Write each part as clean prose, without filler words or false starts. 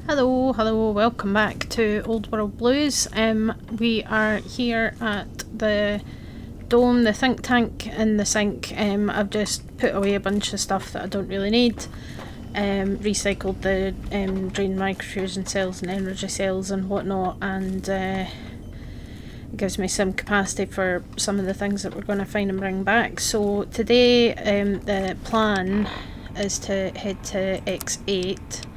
Hello, welcome back to Old World Blues. We are here at the dome, the think tank in the sink. I've just put away a bunch of stuff that I don't really need. Recycled the drained microfusion cells and energy cells and whatnot, and it gives me some capacity for some of the things that we're going to find and bring back. So today the plan is to head to X-8.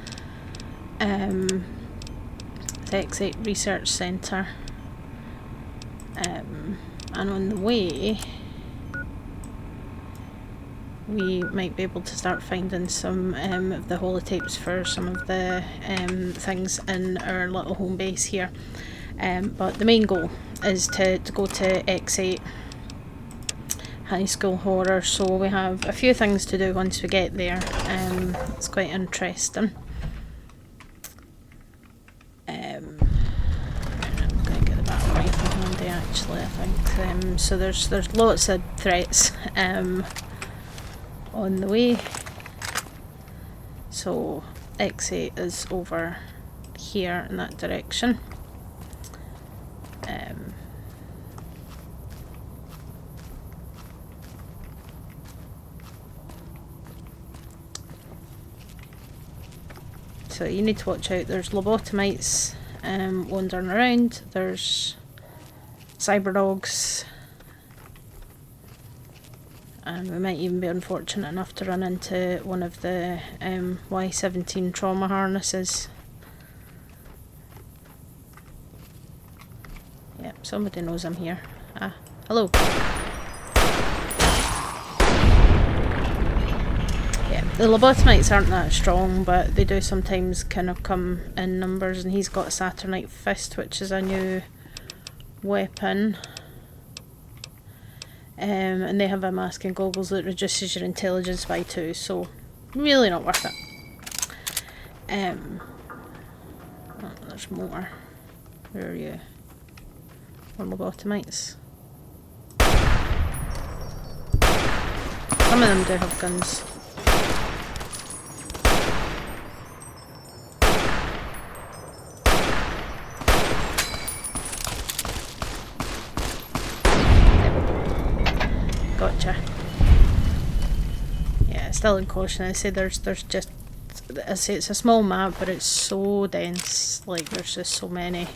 The X-8 Research Centre, and on the way we might be able to start finding some of the holotapes for some of the things in our little home base here, but the main goal is to go to X-8 High School Horror, so we have a few things to do once we get there. It's quite interesting. I'm going to get the battle rifle handy actually, I think. So there's lots of threats on the way. So X8 is over here in that direction. So you need to watch out. There's lobotomites wandering around. There's cyber dogs, and we might even be unfortunate enough to run into one of the Y-17 trauma harnesses. Yep, somebody knows I'm here. Ah, hello. The lobotomites aren't that strong, but they do sometimes kind of come in numbers, and he's got a Saturnite fist, which is a new weapon. And they have a mask and goggles that reduces your intelligence by 2, so really not worth it. Oh, there's more. Where are you? More lobotomites. Some of them do have guns. Gotcha. Yeah, still in caution. I say there's just, I say it's a small map, but it's so dense. Like there's just so many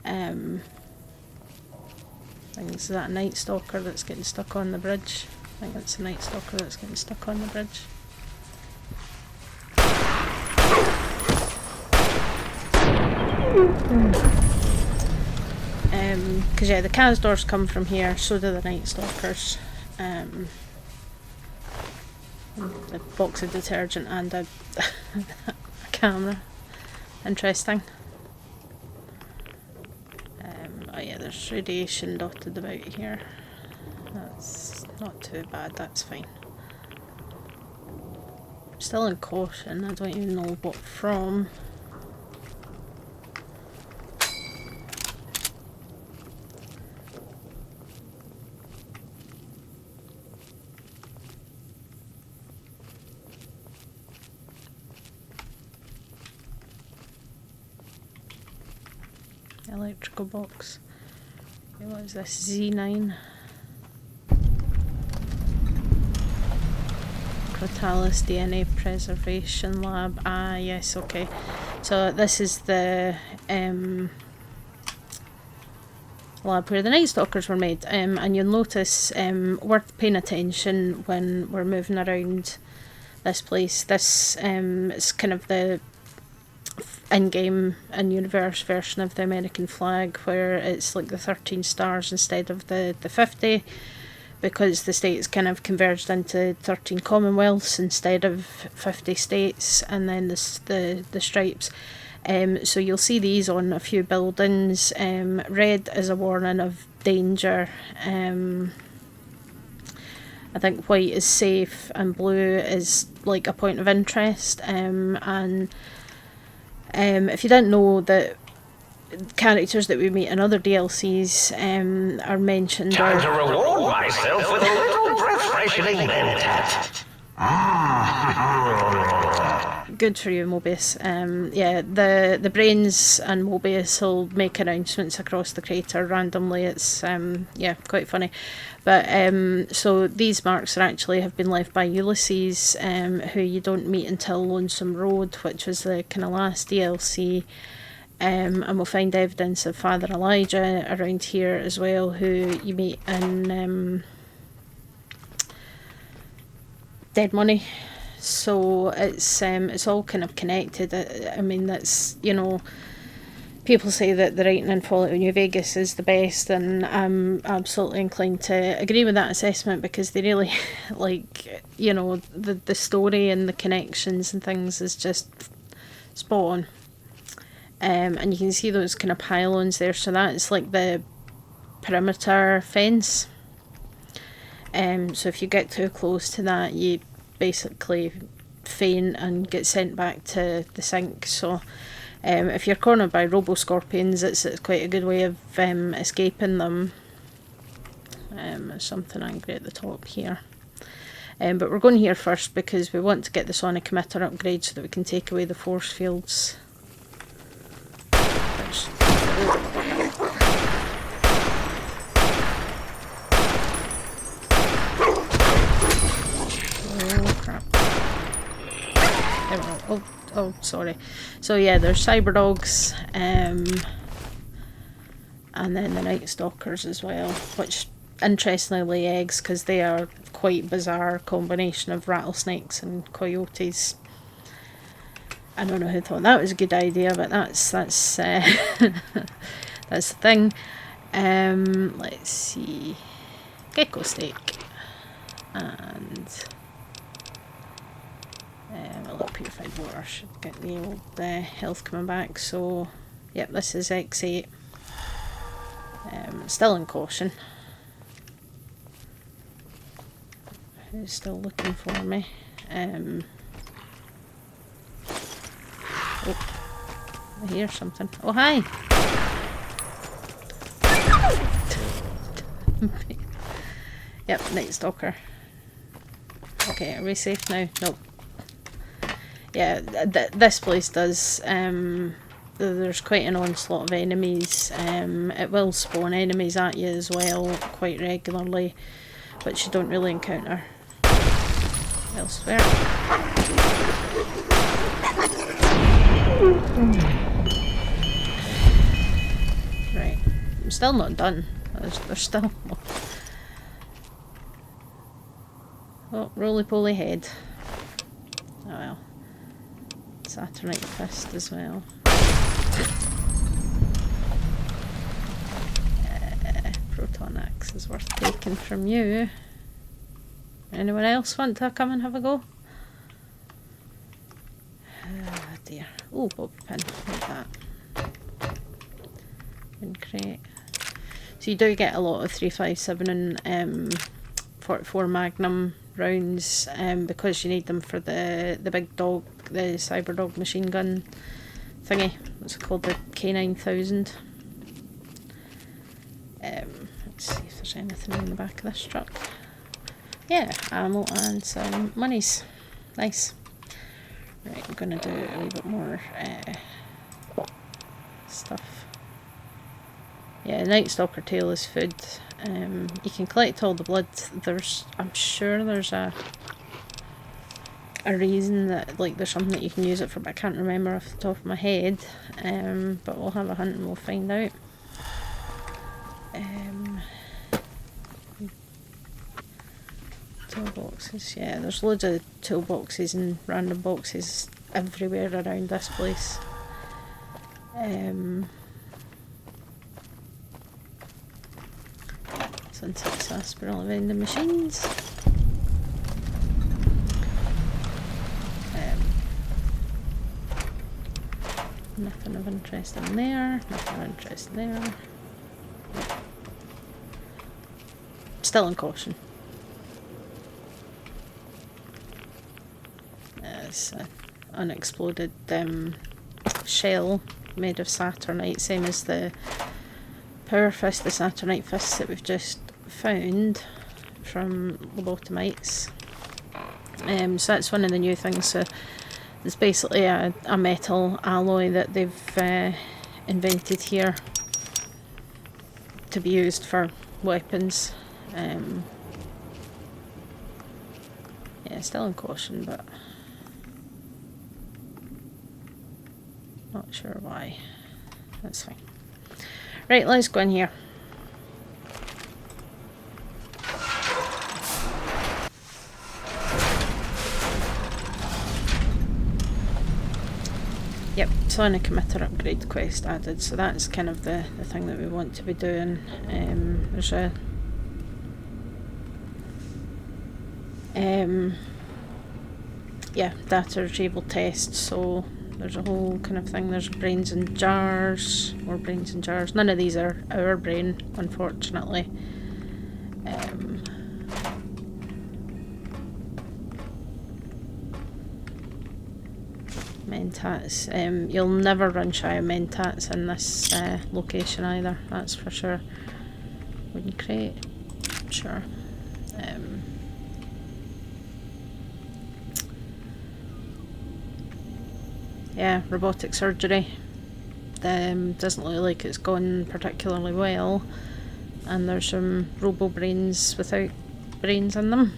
things. Is that a Night Stalker that's getting stuck on the bridge? I think it's a Night Stalker that's getting stuck on the bridge. Because yeah, the Kazdors come from here, so do the Night Stalkers. A box of detergent and a camera. Interesting. Oh yeah, there's radiation dotted about here. That's not too bad, that's fine. Still in caution, I don't even know what from. Electrical box. What is this? Z9. Crotalis DNA Preservation Lab. Ah, yes, okay. So this is the lab where the Night Stalkers were made. And you'll notice, worth paying attention when we're moving around this place. This is kind of the in-game and universe version of the American flag, where it's like the 13 stars instead of the 50, because the states kind of converged into 13 commonwealths instead of 50 states, and then the stripes. So you'll see these on a few buildings. Red is a warning of danger. I think white is safe, and blue is like a point of interest. If you didn't know, that characters that we meet in other DLCs are mentioned. Time to reward myself with a little breath-freshening mentat. Good for you, Mobius. Yeah, the brains and Mobius will make announcements across the crater randomly. It's yeah, quite funny. But so these marks have been left by Ulysses, who you don't meet until Lonesome Road, which was the kind of last DLC. And we'll find evidence of Father Elijah around here as well, who you meet in Dead Money. So it's all kind of connected. I mean, that's, you know, people say that the writing in Fallout New Vegas is the best, and I'm absolutely inclined to agree with that assessment, because they really, like, you know, the story and the connections and things is just spot on. And you can see those kind of pylons there, so that's like the perimeter fence. So if you get too close to that, you basically faint and get sent back to the sink. So if you're cornered by Roboscorpions, it's quite a good way of escaping them. There's something angry at the top here. But we're going here first because we want to get the Sonic Emitter upgrade so that we can take away the force fields. Oh, sorry. So yeah, there's cyber dogs, and then the night stalkers as well, which interestingly lay eggs, because they are quite bizarre combination of rattlesnakes and coyotes. I don't know who thought that was a good idea, but that's that's the thing. Let's see, gecko steak and. A little purified water should get the old health coming back. So, yep, this is X-8. Still in caution. Who's still looking for me? Oh, I hear something. Oh, hi! Yep, Night Stalker. Okay, are we safe now? Nope. Yeah, this place does, there's quite an onslaught of enemies. It will spawn enemies at you as well quite regularly, which you don't really encounter elsewhere. Right, I'm still not done. There's still more. Oh, roly-poly head. Oh well. Saturnite fist as well. Proton axe is worth taking from you. Anyone else want to come and have a go? Oh dear. Oh, bobby pin. Like that. And crate. So you do get a lot of 357 and 44 Magnum rounds, because you need them for the big dog, the cyber dog machine gun thingy. What's it called? The K9000. Let's see if there's anything in the back of this truck. Yeah, ammo and some monies. Nice. Right, I'm gonna do a little bit more stuff. Yeah, Night Stalker tail is food. You can collect all the blood. I'm sure there's a reason that, like, there's something that you can use it for, but I can't remember off the top of my head. But we'll have a hunt and we'll find out. Toolboxes, yeah, there's loads of toolboxes and random boxes everywhere around this place. Synthetic sarsaparilla vending machines. Nothing of interest in there, nothing of interest there. Still in caution. It's an unexploded shell made of Saturnite, same as the power fist, the Saturnite fists that we've just found from lobotomites. So that's one of the new things. So It's basically a metal alloy that they've invented here to be used for weapons. Yeah, still in caution, but not sure why. That's fine. Right, let's go in here. Yep, Sonic Emitter upgrade quest added, so that's kind of the thing that we want to be doing. There's a yeah, data retrieval test, so there's a whole kind of thing. There's brains in jars, more brains in jars. None of these are our brain, unfortunately. Mentats. You'll never run shy of mentats in this location either, that's for sure. Wooden crate, sure. Yeah, robotic surgery. Doesn't look like it's gone particularly well, and there's some robo brains without brains in them.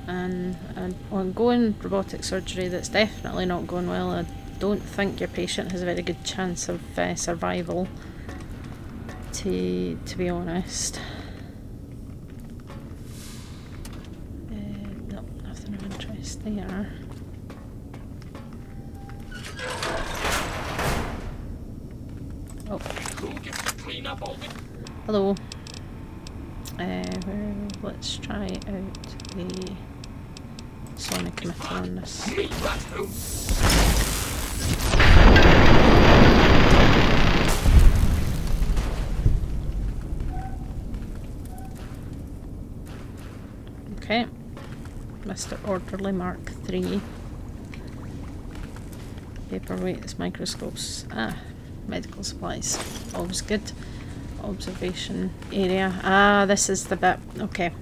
And an ongoing robotic surgery that's definitely not going well. I don't think your patient has a very good chance of survival, to be honest. No, nothing of interest there. Oh. Hello. Let's try out the Sonic Emitter on this. Okay, Mr. Orderly Mark III. Paperweights, microscopes, medical supplies, always good. Observation area. This is the bit. Okay,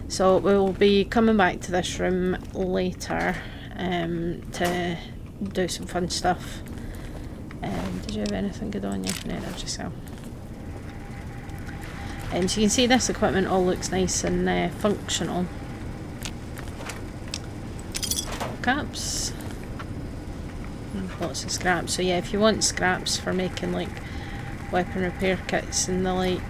so we will be coming back to this room later to do some fun stuff. Did you have anything good on you? No, energy cell. So you can see this equipment all looks nice and functional. Caps. Lots of scraps. So yeah, if you want scraps for making like weapon repair kits and the like,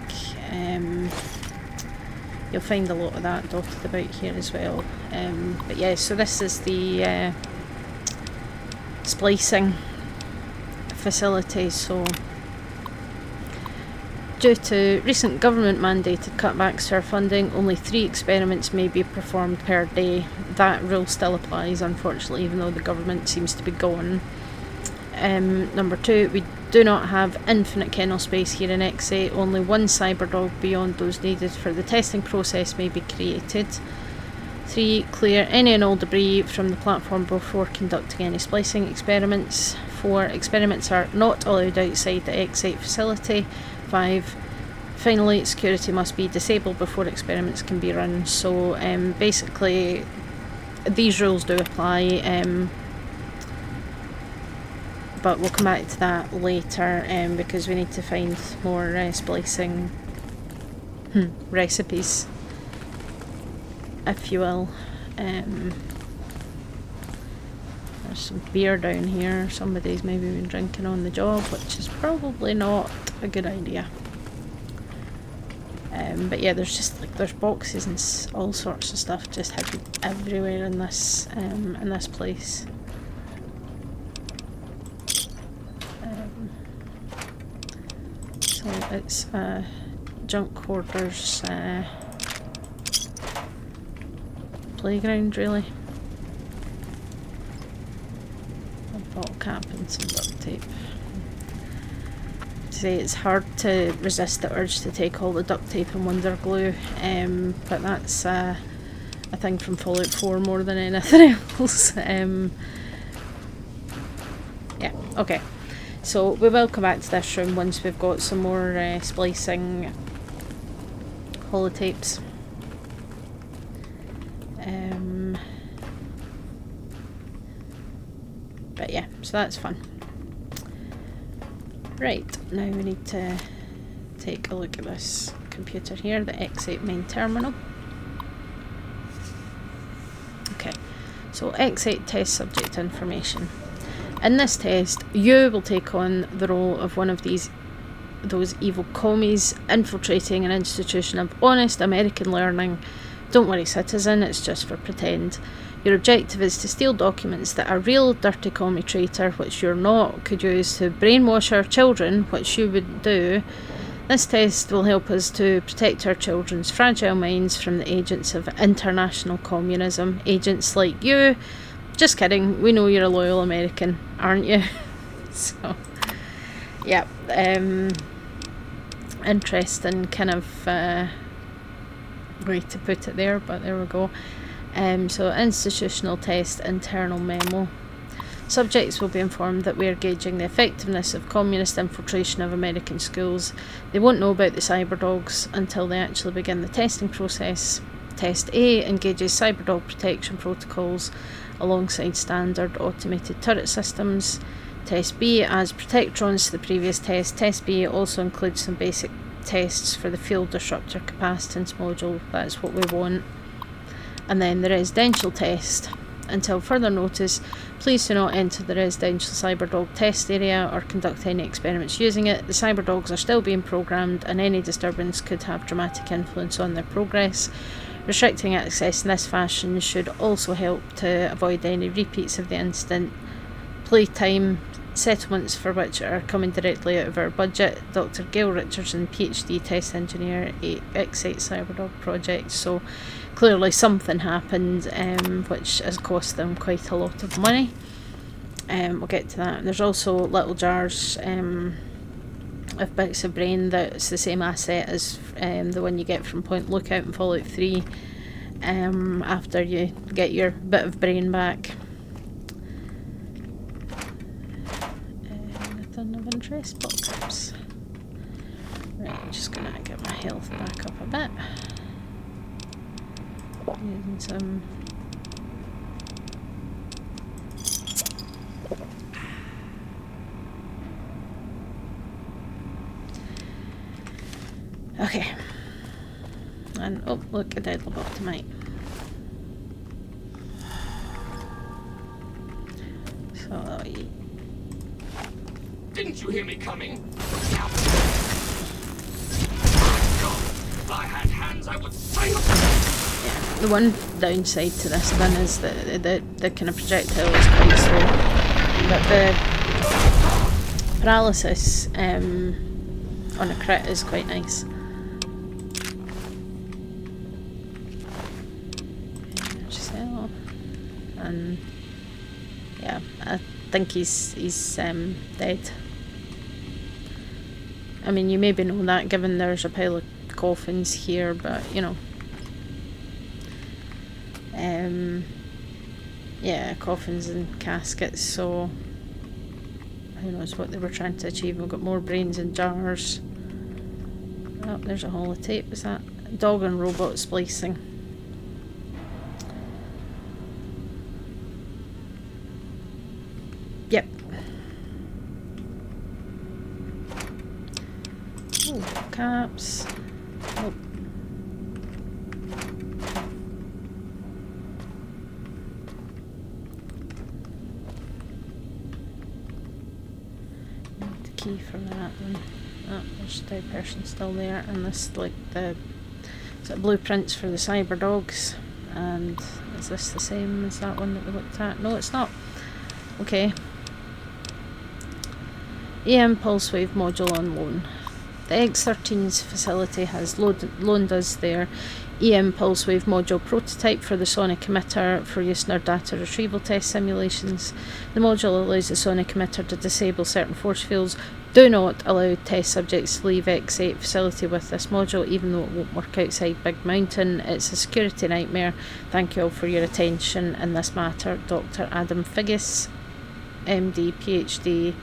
you'll find a lot of that dotted about here as well. But yeah, so this is the splicing facility. So due to recent government mandated cutbacks to our funding, only 3 experiments may be performed per day. That rule still applies, unfortunately, even though the government seems to be gone. Number 2, we do not have infinite kennel space here in X-8. Only 1 cyber dog beyond those needed for the testing process may be created. 3, clear any and all debris from the platform before conducting any splicing experiments. 4, experiments are not allowed outside the X-8 facility. 5, finally, security must be disabled before experiments can be run. So basically, these rules do apply. But we'll come back to that later because we need to find more splicing recipes, if you will. There's some beer down here. Somebody's maybe been drinking on the job, which is probably not a good idea. But yeah, there's just like there's boxes and all sorts of stuff just hidden everywhere in this place. So it's junk hoarders playground, really. A bottle cap and some duct tape. Say it's hard to resist the urge to take all the duct tape and wonder glue, but that's a thing from Fallout 4 more than anything else. Yeah, okay. So we will come back to this room once we've got some more splicing holotapes. But yeah, so that's fun. Right, now we need to take a look at this computer here, the X-8 main terminal. Okay, so X-8 test subject information. In this test, you will take on the role of one of those evil commies infiltrating an institution of honest American learning. Don't worry, citizen, it's just for pretend. Your objective is to steal documents that a real dirty commie traitor, which you're not, could use to brainwash our children, which you would do. This test will help us to protect our children's fragile minds from the agents of international communism. Agents like you. Just kidding, we know you're a loyal American, aren't you? So, yeah. Interesting kind of way to put it there, but there we go. So institutional test, internal memo. Subjects will be informed that we are gauging the effectiveness of communist infiltration of American schools. They won't know about the cyberdogs until they actually begin the testing process. Test A engages cyberdog protection protocols alongside standard automated turret systems. Test B adds protectrons to the previous test. Test B also includes some basic tests for the field disruptor capacitance module. That's what we want. And then the residential test. Until further notice, please do not enter the residential cyberdog test area or conduct any experiments using it. The cyberdogs are still being programmed and any disturbance could have dramatic influence on their progress. Restricting access in this fashion should also help to avoid any repeats of the incident. Playtime settlements for which are coming directly out of our budget. Dr. Gail Richardson, PhD test engineer, X-8 Cyberdog project. So clearly something happened which has cost them quite a lot of money. We'll get to that. There's also little jars of bits of brain that's the same asset as the one you get from Point Lookout and Fallout 3 after you get your bit of brain back. Nothing of interest, bottle Right, I'm just gonna get my health back up a bit. Using some okay. And oh look, a dead lobotomite. So Didn't you hear me coming? If I had hands, I would say. Yeah, the one downside to this then is that the kind of projectile is quite slow, but the paralysis on a crit is quite nice. And yeah, I think he's dead. I mean, you maybe know that given there's a pile of coffins here, but you know, yeah, coffins and caskets, so who knows what they were trying to achieve. We've got more brains in jars. Oh, there's a holotape. Is that dog and robot splicing? Yep. Ooh, caps. Oh. The key for that one. Oh, there's a dead person still there, and this like the blueprints for the cyber dogs. And is this the same as that one that we looked at? No, it's not. Okay. EM Pulse Wave module on loan. The X-13's facility has loaned us their EM Pulse Wave module prototype for the Sonic Emitter for use in our data retrieval test simulations. The module allows the Sonic Emitter to disable certain force fields. Do not allow test subjects to leave X-8 facility with this module, even though it won't work outside Big Mountain. It's a security nightmare. Thank you all for your attention in this matter. Dr. Adam Figgis, MD, PhD,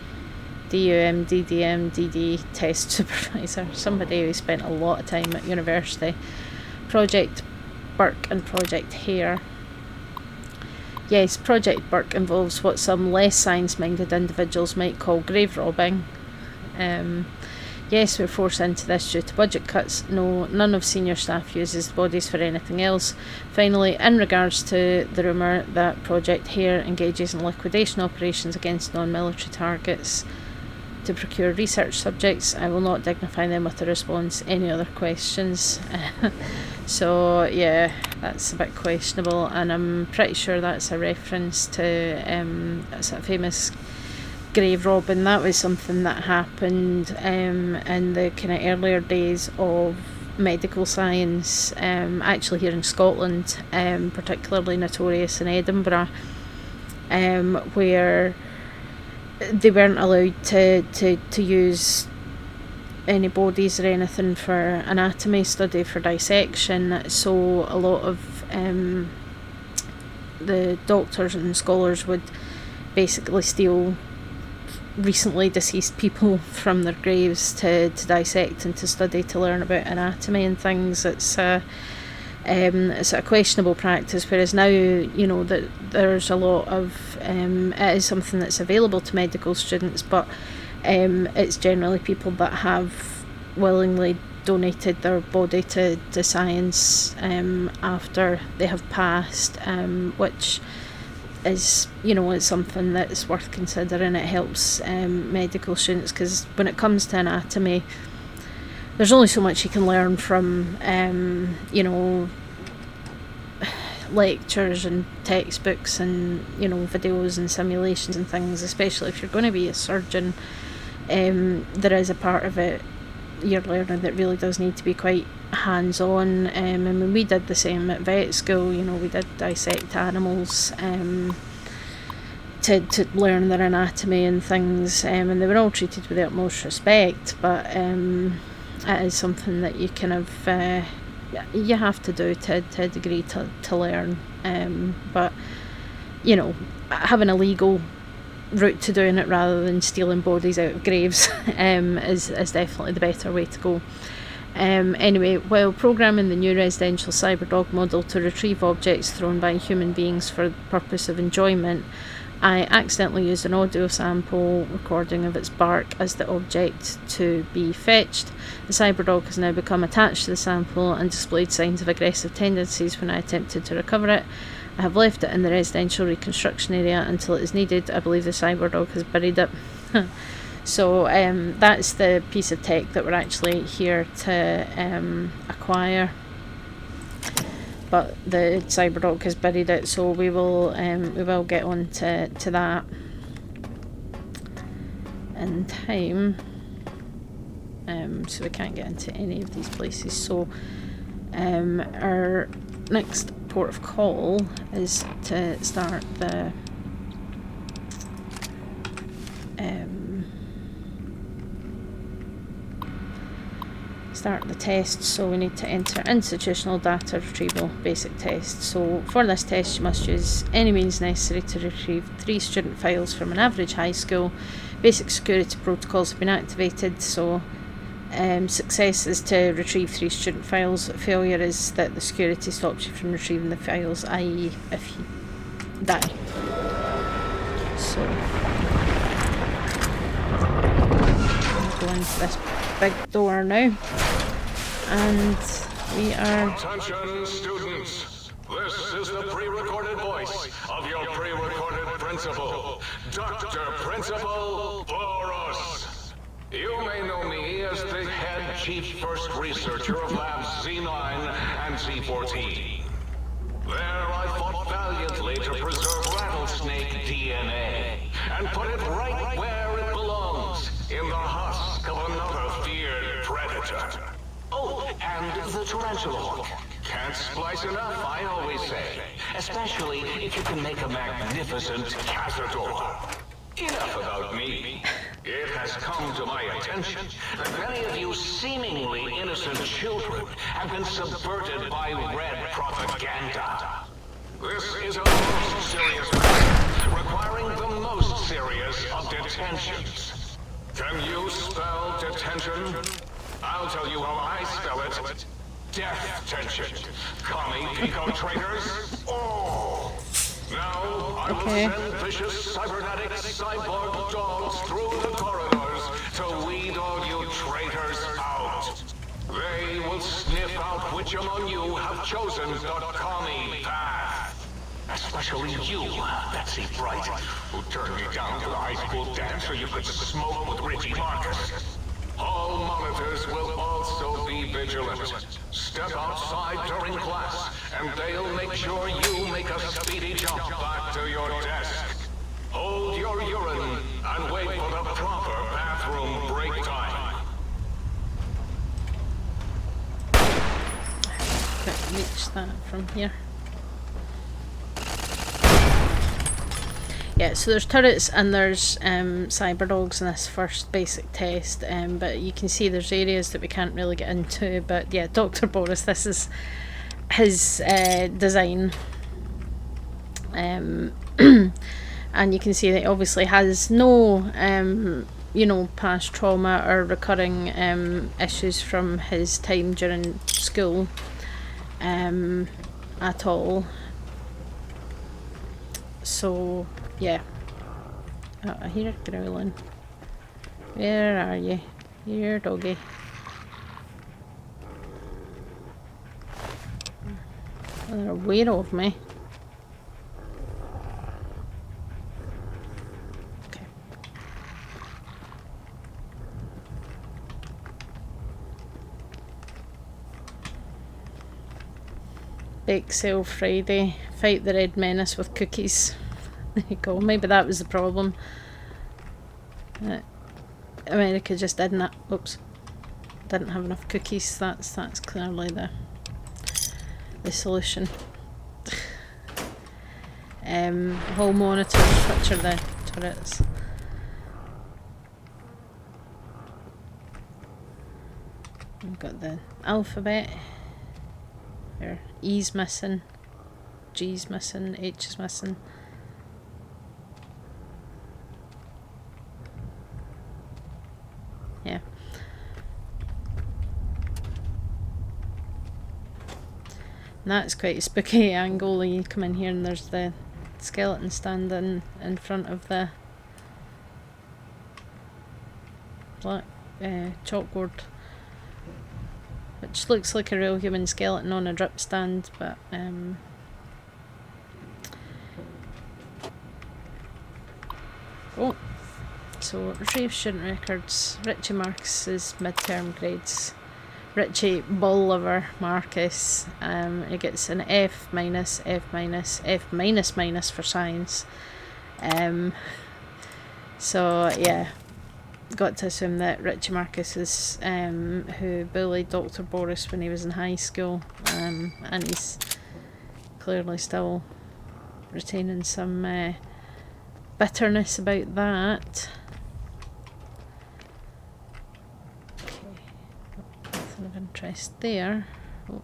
DUM, DDM, DD, test supervisor. Somebody who spent a lot of time at university. Project Burke and Project Hare. Yes, Project Burke involves what some less science-minded individuals might call grave robbing. Yes, we're forced into this due to budget cuts. No, none of senior staff uses the bodies for anything else. Finally, in regards to the rumour that Project Hare engages in liquidation operations against non-military targets to procure research subjects, I will not dignify them with a response. Any other questions? So, yeah, that's a bit questionable, and I'm pretty sure that's a reference to it's a famous grave robbing. That was something that happened in the kind of earlier days of medical science, actually here in Scotland, particularly notorious in Edinburgh, where they weren't allowed to use any bodies or anything for anatomy study, for dissection, so a lot of the doctors and scholars would basically steal recently deceased people from their graves to dissect and to study, to learn about anatomy and things. It's a questionable practice, whereas now, you know, that there's a lot of it is something that's available to medical students, but it's generally people that have willingly donated their body to science after they have passed, which is, you know, it's something that's worth considering. It helps medical students, because when it comes to anatomy, there's only so much you can learn from you know, lectures and textbooks and, you know, videos and simulations and things, especially if you're going to be a surgeon. There is a part of it you're learning that really does need to be quite hands-on. I mean, we did the same at vet school, you know, we did dissect animals to learn their anatomy and things, and they were all treated with the utmost respect, but it is something that you kind of you have to do to a degree to learn, but, you know, having a legal route to doing it rather than stealing bodies out of graves is definitely the better way to go. Anyway, while programming the new residential cyberdog model to retrieve objects thrown by human beings for the purpose of enjoyment, I accidentally used an audio sample recording of its bark as the object to be fetched. The cyberdog has now become attached to the sample and displayed signs of aggressive tendencies when I attempted to recover it. I have left it in the residential reconstruction area until it is needed. I believe the cyberdog has buried it. So that's the piece of tech that we're actually here to acquire. But the cyberdog has buried it, so we will get on to that in time. So we can't get into any of these places. So our next port of call is to start the test. So we need to enter institutional data retrieval basic test. So for this test you must use any means necessary to retrieve 3 student files from an average high school. Basic security protocols have been activated, so success is to retrieve 3 student files. Failure is that the security stops you from retrieving the files, i.e. if you die. So I'm going into this big door now, and we are... Attention students, this is the pre-recorded voice of your pre-recorded principal, Dr. Principal Borous. You may know me as the head chief first researcher of Labs Z9 and Z14. There I fought valiantly to preserve rattlesnake DNA and put it right where it belongs, in the husk of another feared predator. Oh, and the tarantula hook. Can't splice enough, I always say. Especially if you can make a magnificent cazador. Enough about me. It has come to my attention that many of you seemingly innocent children have been subverted by red propaganda. This is a most serious matter, requiring the most serious of detentions. Can you spell detention? I'll tell you how I spell it. Death tension. Commie Pico traitors. Oh! Now, I will send vicious cybernetic cyborg dogs through the corridors to weed all you traitors out. They will sniff out which among you have chosen the commie path. Especially you, Betsy Bright, who turned me down to the high school dance so you could smoke with Richie Marcus. All monitors will also be vigilant. Step outside during class, and they'll make sure you make a speedy jump back to your desk. Hold your urine and wait for the proper bathroom break time. Can't reach that from here. Yeah, so there's turrets and there's cyber dogs in this first basic test, but you can see there's areas that we can't really get into. But yeah, Dr. Borous, this is his design, and you can see that he obviously has no you know, past trauma or recurring issues from his time during school at all. So yeah. Oh, I hear it growling. Where are you? Here, doggy. Oh, they're aware of me. Okay. Bake sale Friday. Fight the Red Menace with cookies. There you go. Maybe that was the problem. America just didn't have enough cookies. That's clearly the solution. Hall monitors, which are the turrets. We've got the alphabet. There, E's missing, G's missing, H is missing. Yeah. And that's quite a spooky angle. You come in here and there's the skeleton standing in front of the black chalkboard, which looks like a real human skeleton on a drip stand, but oh, so retrieve student records. Richie Marcus's midterm grades. Richie Bolivar Marcus, he gets an F minus, F minus, F minus minus for science. So yeah, got to assume that Richie Marcus is who bullied Dr. Borous when he was in high school, and he's clearly still retaining some bitterness about that. Of interest there. Oh,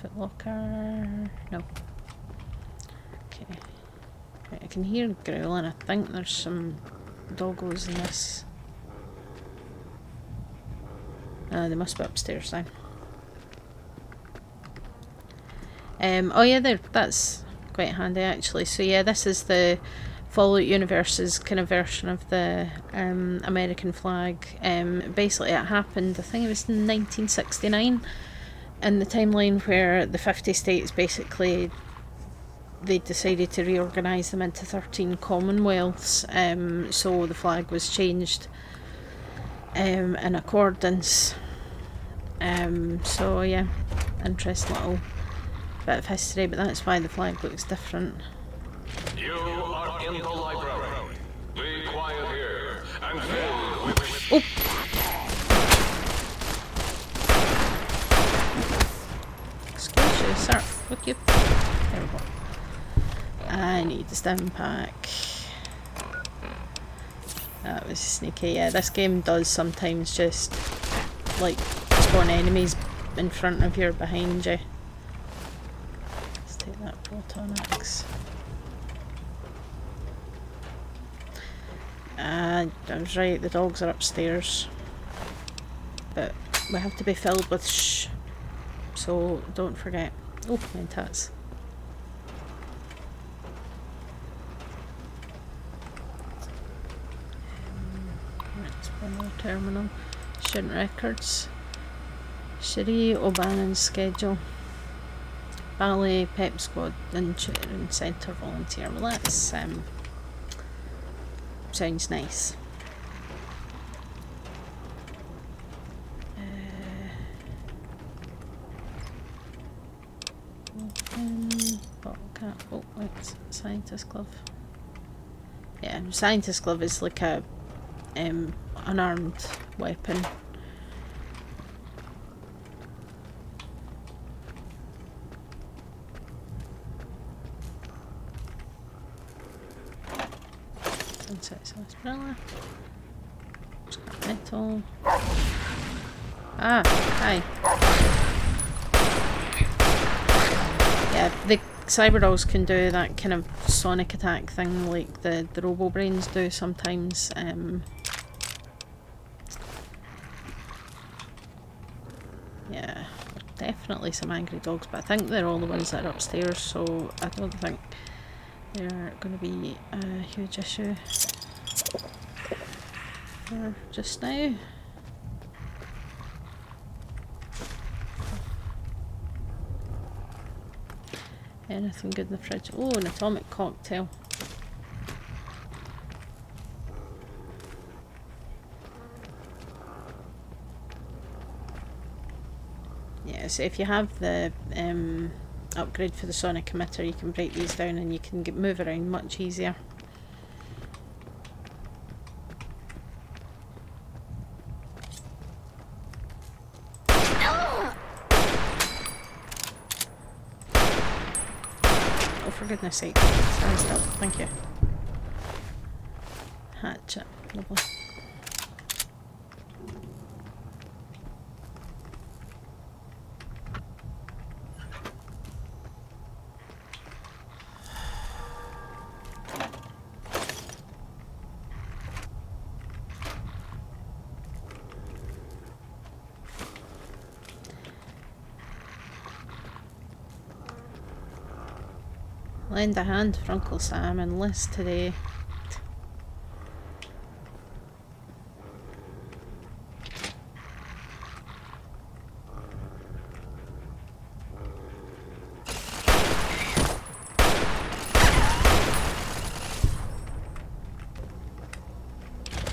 footlocker. No. Okay. Right, I can hear growling. I think there's some doggos in this. They must be upstairs then. Oh yeah, that's quite handy actually. So yeah, this is the Fallout Universe's kind of version of the American flag. Basically it happened, I think it was in 1969, in the timeline where the 50 states basically, they decided to reorganise them into 13 commonwealths, so the flag was changed in accordance. So yeah, interesting little bit of history, but that's why the flag looks different. You are in the library. Be quiet here and filled with... Oh! Excuse you, sir. Look you. There we go. I need the stim pack. That was sneaky. Yeah, this game does sometimes just like spawn enemies in front of you or behind you. Let's take that proton axe. I was right, the dogs are upstairs, but we have to be filled with shh, so don't forget. Oh, mentats. Another terminal. Student records. Cherie O'Bannon's schedule. Ballet, pep squad, and cheering centre volunteer. Well, that's sounds nice. Bottle cap. Oh, it's Scientist Glove. Yeah, Scientist Glove is like a unarmed weapon. Inside umbrella. Scrap metal. Ah, hi. Yeah, the Cyberdolls can do that kind of sonic attack thing like the Robobrains do sometimes. Yeah, definitely some angry dogs, but I think they're all the ones that are upstairs, so I don't think they're going to be a huge issue for just now. Anything good in the fridge? Oh, an atomic cocktail. Yeah, so if you have the upgrade for the Sonic Emitter, you can break these down and you can move around much easier. Oh, for goodness sake. Stand still. Thank you. Hatchet. Lovely. Lend a hand for Uncle Sam and Liz today.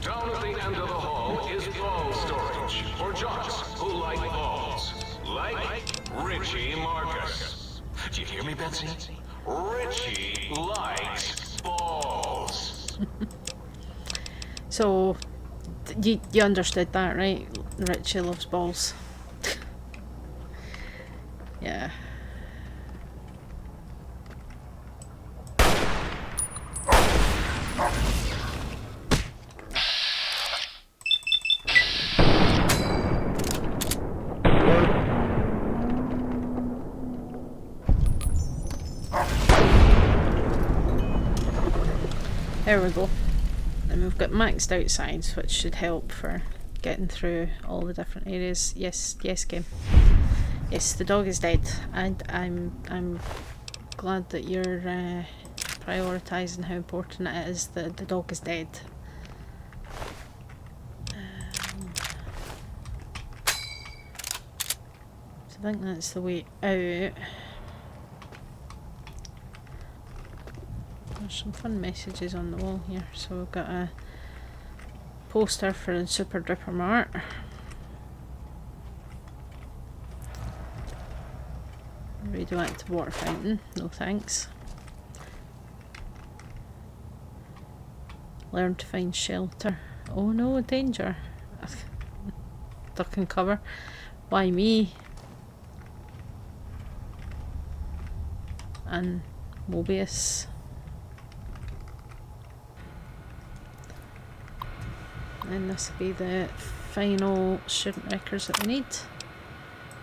Down at the end of the hall is ball storage for jocks who like balls. Like Richie Marcus. Do you hear me, Betsy? Richie likes balls. So, you understood that, right? Richie loves balls. Yeah. There we go. And we've got maxed out signs, which should help for getting through all the different areas. Yes, yes, game. Yes, the dog is dead, and I'm glad that you're prioritising how important it is that the dog is dead. So I think that's the way out. There's some fun messages on the wall here. So we've got a poster for the Super Dripper Mart. Radioactive water fountain, no thanks. Learn to find shelter. Oh no, danger. Duck and cover. Why me? And Mobius. And this will be the final student records that we need.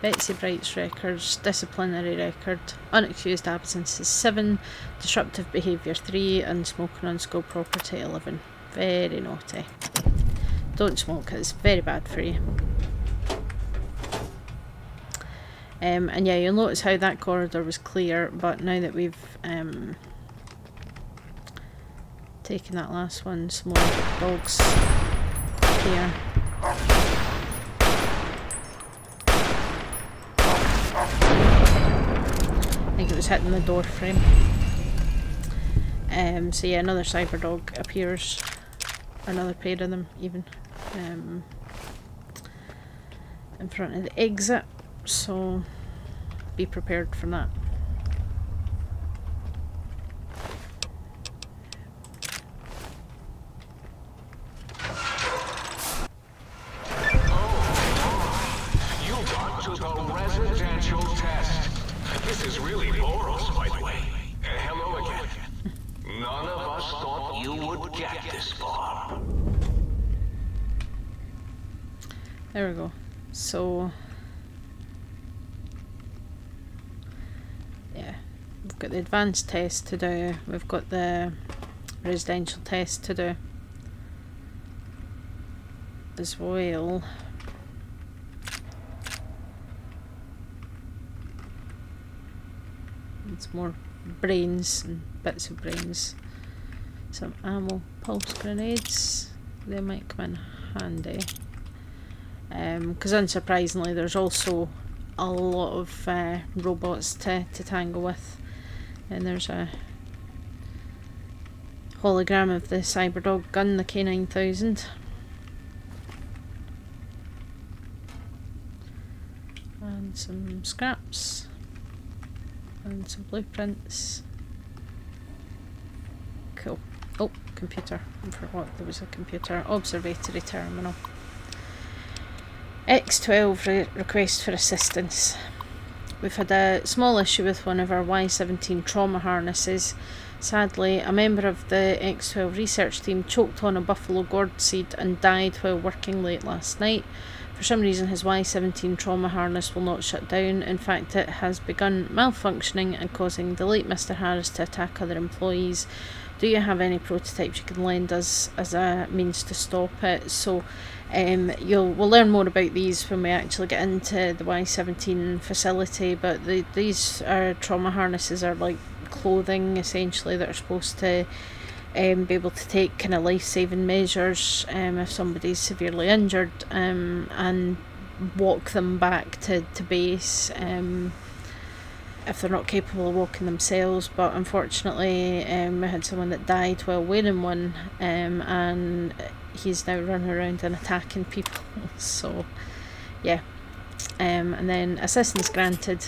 Betsy Bright's records, disciplinary record, unexcused absences 7, disruptive behaviour 3, and smoking on school property 11. Very naughty. Don't smoke, it's very bad for you. And yeah, you'll notice how that corridor was clear, but now that we've taken that last one, some more dogs here. I think it was hitting the door frame. So yeah, another cyberdog appears. Another pair of them even. In front of the exit. So be prepared for that. This is really Borous, by the way. Hello again. None of us thought you would get this far. There we go. So, yeah, we've got the advanced test to do. We've got the residential test to do as well. It's more brains and bits of brains. Some ammo, pulse grenades. They might come in handy. Because unsurprisingly, there's also a lot of robots to tangle with. And there's a hologram of the cyberdog gun, the K9000. And some scraps. And some blueprints. Cool. Oh, computer. I forgot there was a computer. Observatory terminal. X-12 request for assistance. We've had a small issue with one of our Y-17 trauma harnesses. Sadly, a member of the X-12 research team choked on a buffalo gourd seed and died while working late last night. For some reason, his Y-17 trauma harness will not shut down. In fact, it has begun malfunctioning and causing the late Mr. Harris to attack other employees. Do you have any prototypes you can lend us as a means to stop it? So we'll learn more about these when we actually get into the Y-17 facility, but these trauma harnesses are like clothing essentially that are supposed to be able to take kind of life-saving measures if somebody's severely injured, and walk them back to base if they're not capable of walking themselves. But unfortunately we had someone that died while wearing one, and he's now running around and attacking people. So yeah, and then assistance granted.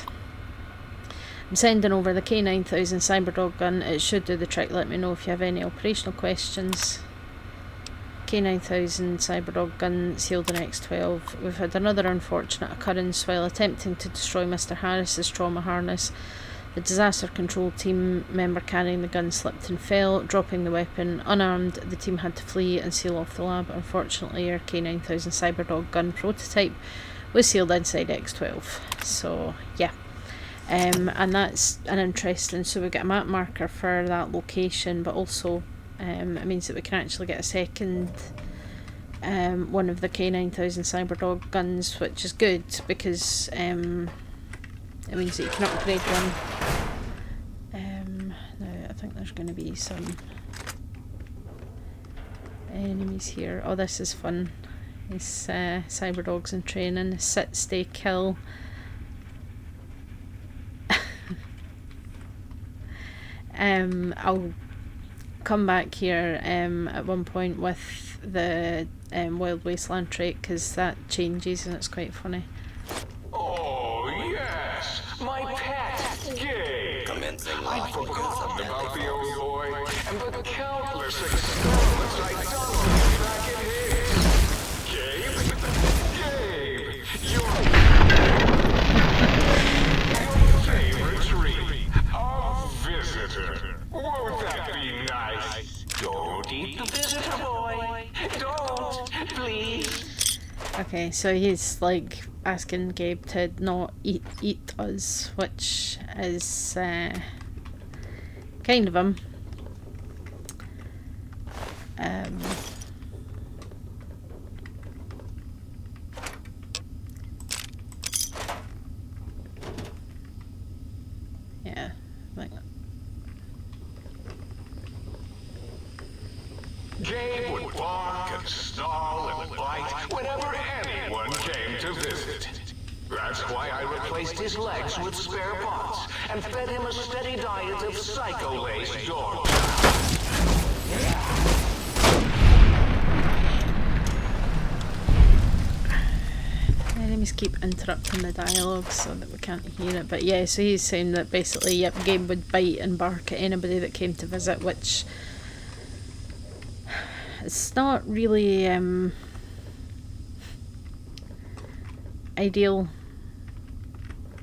I'm sending over the K9000 cyberdog gun. It should do the trick. Let me know if you have any operational questions. K9000 cyberdog gun sealed in X-12. We've had another unfortunate occurrence while attempting to destroy Mr. Harris's trauma harness. The disaster control team member carrying the gun slipped and fell, dropping the weapon. Unarmed, the team had to flee and seal off the lab. Unfortunately, our K9000 cyberdog gun prototype was sealed inside X-12. So yeah. And that's an interesting, so we get a map marker for that location, but also it means that we can actually get a second one of the K9000 cyberdog guns, which is good because it means that you can upgrade one. Now I think there's going to be some enemies here. Oh, this is fun. It's cyberdogs in training. Sit, stay, kill. I'll come back here at one point with the Wild Wasteland trait, because that changes and it's quite funny. Oh yes, my pet, Gabe. I forgot about the old boy and the countless experiments I'd done on him back in Higgs. Gabe, your favorite treat, a visitor. Won't that be nice? Don't eat the visitor, boy. Don't, please. Okay, so he's like asking Gabe to not eat us, which is kind of him. Yeah, like Gabe would bark and snarl and bite whenever anyone came to visit. That's why I replaced his legs with spare parts and fed him a steady diet of psycho-laced dog. Enemies keep interrupting the dialogue so that we can't hear it. But yeah, so he's saying that basically, yep, Gabe would bite and bark at anybody that came to visit, which it's not really ideal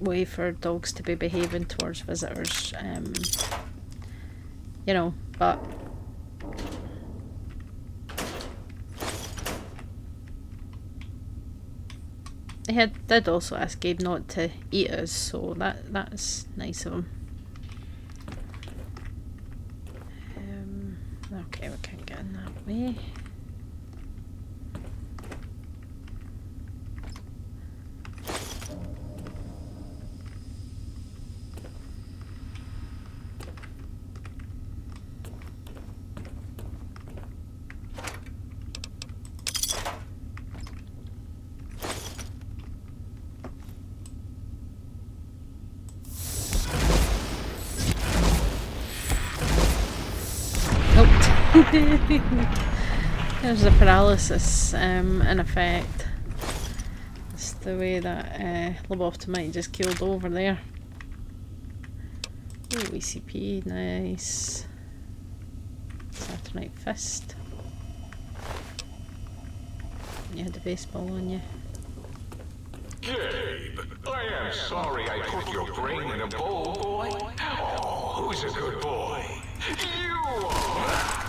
way for dogs to be behaving towards visitors, you know, but he did also ask Gabe not to eat us, so that's nice of him. Okay, we can't get in that way. There's the paralysis in effect. It's the way that lobotomite just killed over there. Oh, ECP, nice. Saturnite fist. You had the baseball on you. Gabe, I am sorry I put your brain in a bowl, boy. Oh, who's a good boy? You are!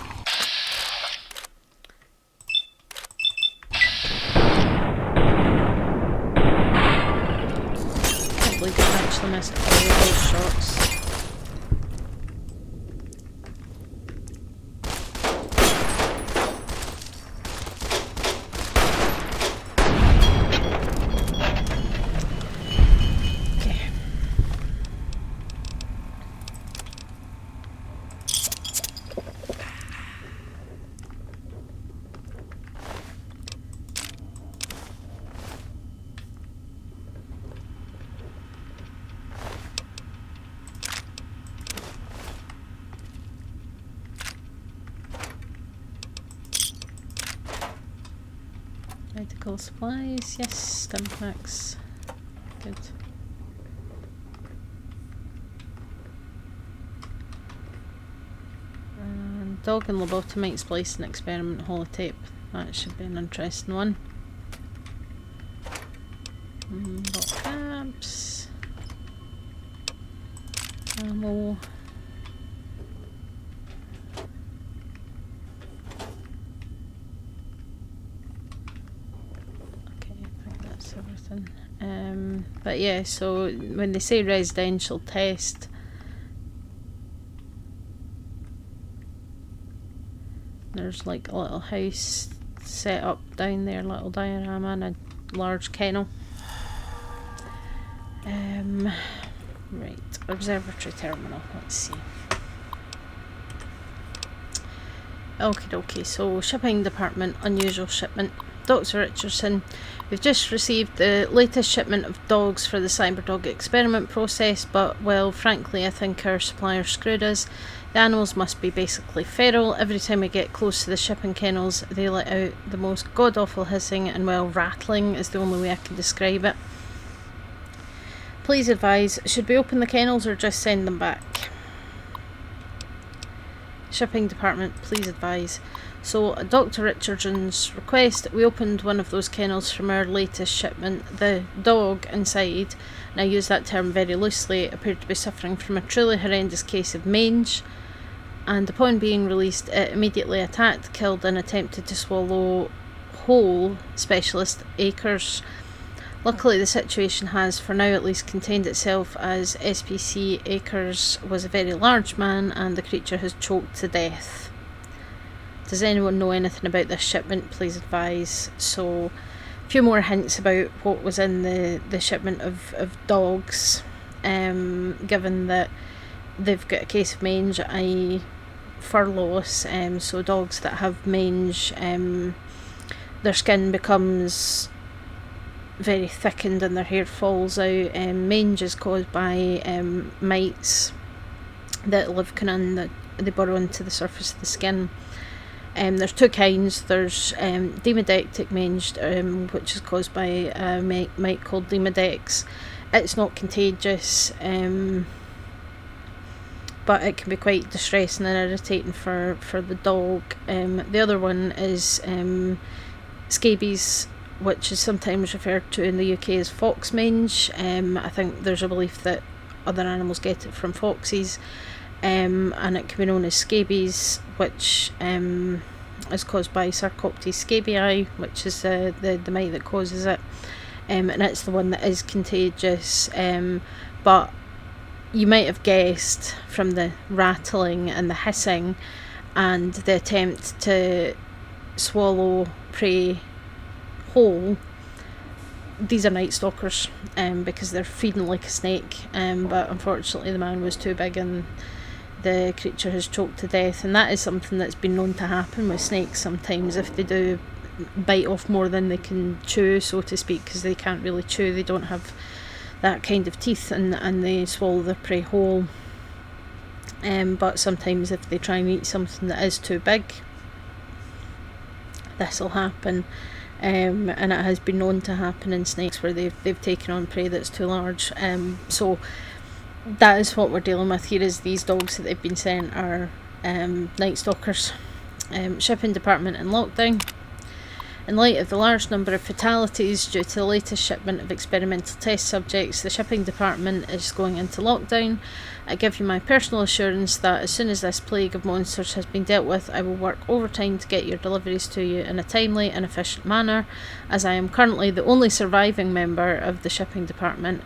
We can actually miss all those shots. Okay. Medical supplies, yes, stim packs. Good. And dog and lobotomite splicing experiment holotape. That should be an interesting one. Got caps. Ammo. Everything. But yeah, so when they say residential test, there's like a little house set up down there, little diorama and a large kennel. Right, observatory terminal, let's see. Okay, so shipping department, unusual shipment. Dr. Richardson, we've just received the latest shipment of dogs for the cyberdog experiment process, but well, frankly, I think our supplier screwed us. The animals must be basically feral. Every time we get close to the shipping kennels, they let out the most god-awful hissing, and well, rattling is the only way I can describe it. Please advise, should we open the kennels or just send them back? Shipping department, please advise. So, at Dr. Richardson's request, we opened one of those kennels from our latest shipment. The dog inside, and I use that term very loosely, appeared to be suffering from a truly horrendous case of mange, and upon being released, it immediately attacked, killed, and attempted to swallow whole specialist Acres. Luckily, the situation has, for now at least, contained itself, as SPC Acres was a very large man, and the creature has choked to death. Does anyone know anything about this shipment? Please advise. So, a few more hints about what was in the shipment of dogs. Given that they've got a case of mange, I fur loss, so dogs that have mange, their skin becomes very thickened and their hair falls out. Mange is caused by mites that live that they burrow into the surface of the skin. There's two kinds. There's demodectic mange, which is caused by a mite called Demodex. It's not contagious, but it can be quite distressing and irritating for the dog. The other one is scabies, which is sometimes referred to in the UK as fox mange. I think there's a belief that other animals get it from foxes, and it can be known as scabies, which is caused by Sarcoptes scabiei, which is the mite that causes it, and it's the one that is contagious. But you might have guessed from the rattling and the hissing and the attempt to swallow prey whole, these are night stalkers, because they're feeding like a snake, but unfortunately the man was too big and the creature has choked to death. And that is something that's been known to happen with snakes sometimes, if they do bite off more than they can chew, so to speak, because they can't really chew, they don't have that kind of teeth, and they swallow their prey whole. But sometimes if they try and eat something that is too big, this will happen. And it has been known to happen in snakes where they've taken on prey that's too large. So that is what we're dealing with here, is these dogs that they've been sent are night stalkers. Shipping department in lockdown. In light of the large number of fatalities due to the latest shipment of experimental test subjects, the shipping department is going into lockdown. I give you my personal assurance that as soon as this plague of monsters has been dealt with, I will work overtime to get your deliveries to you in a timely and efficient manner, as I am currently the only surviving member of the shipping department.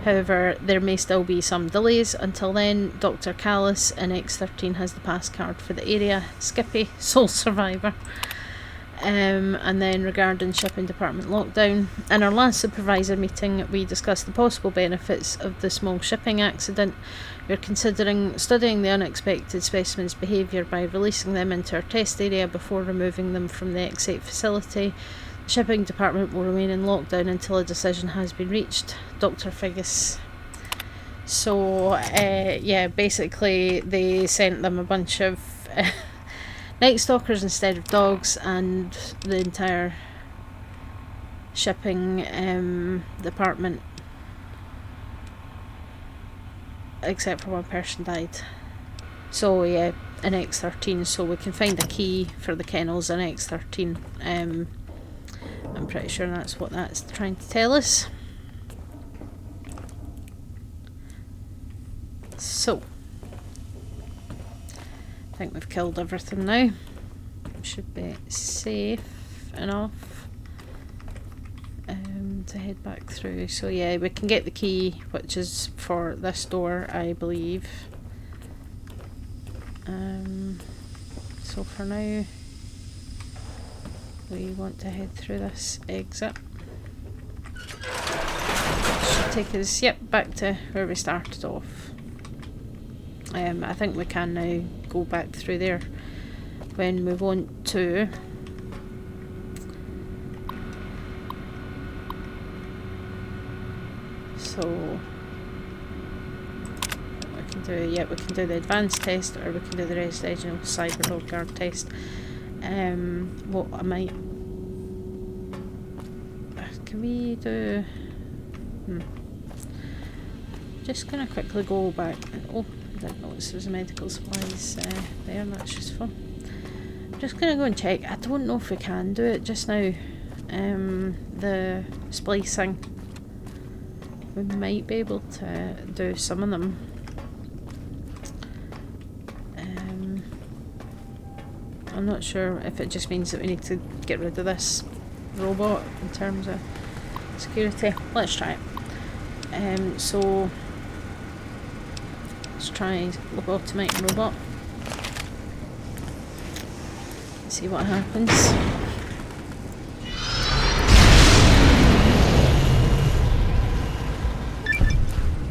However, there may still be some delays. Until then, Dr Callis in X-13 has the pass card for the area. Skippy, sole survivor. And then regarding shipping department lockdown, in our last supervisor meeting we discussed the possible benefits of the small shipping accident. We're considering studying the unexpected specimen's behaviour by releasing them into our test area before removing them from the X-8 facility. The shipping department will remain in lockdown until a decision has been reached. Dr Figgis. So yeah, basically they sent them a bunch of night stalkers instead of dogs, and the entire shipping department, except for one person, died. So yeah, in X-13, so we can find a key for the kennels in X-13. I'm pretty sure that's what that's trying to tell us. So I think we've killed everything now. Should be safe enough to head back through. So yeah, we can get the key, which is for this door, I believe. So for now we want to head through this exit. Should take us, yep, back to where we started off. I think we can now go back through there when we want to. So we can do, yeah, we can do the advanced test, or we can do the residential cyber dog guard test. What I might, can we do? Just gonna quickly go back. Oh, I didn't notice there was medical supplies there. That's useful. I'm just gonna go and check. I don't know if we can do it just now. The splicing, we might be able to do some of them. I'm not sure if it just means that we need to get rid of this robot in terms of security. Let's try it. So let's try lobotomite robot. Let's see what happens.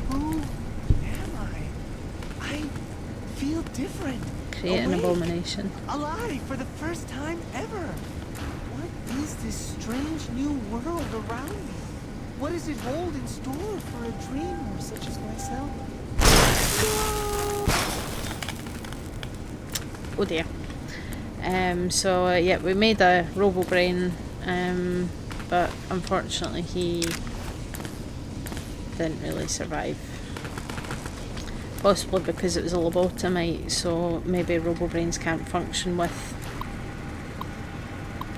Who am I? I feel different. Creating a bomb post-nomination. Alive for the first time ever. What is this strange new world around me? What does it hold in store for a dreamer such as myself? Oh dear. So yeah, we made a robo brain, but unfortunately he didn't really survive. Possibly because it was a lobotomite, so maybe robo brains can't function with,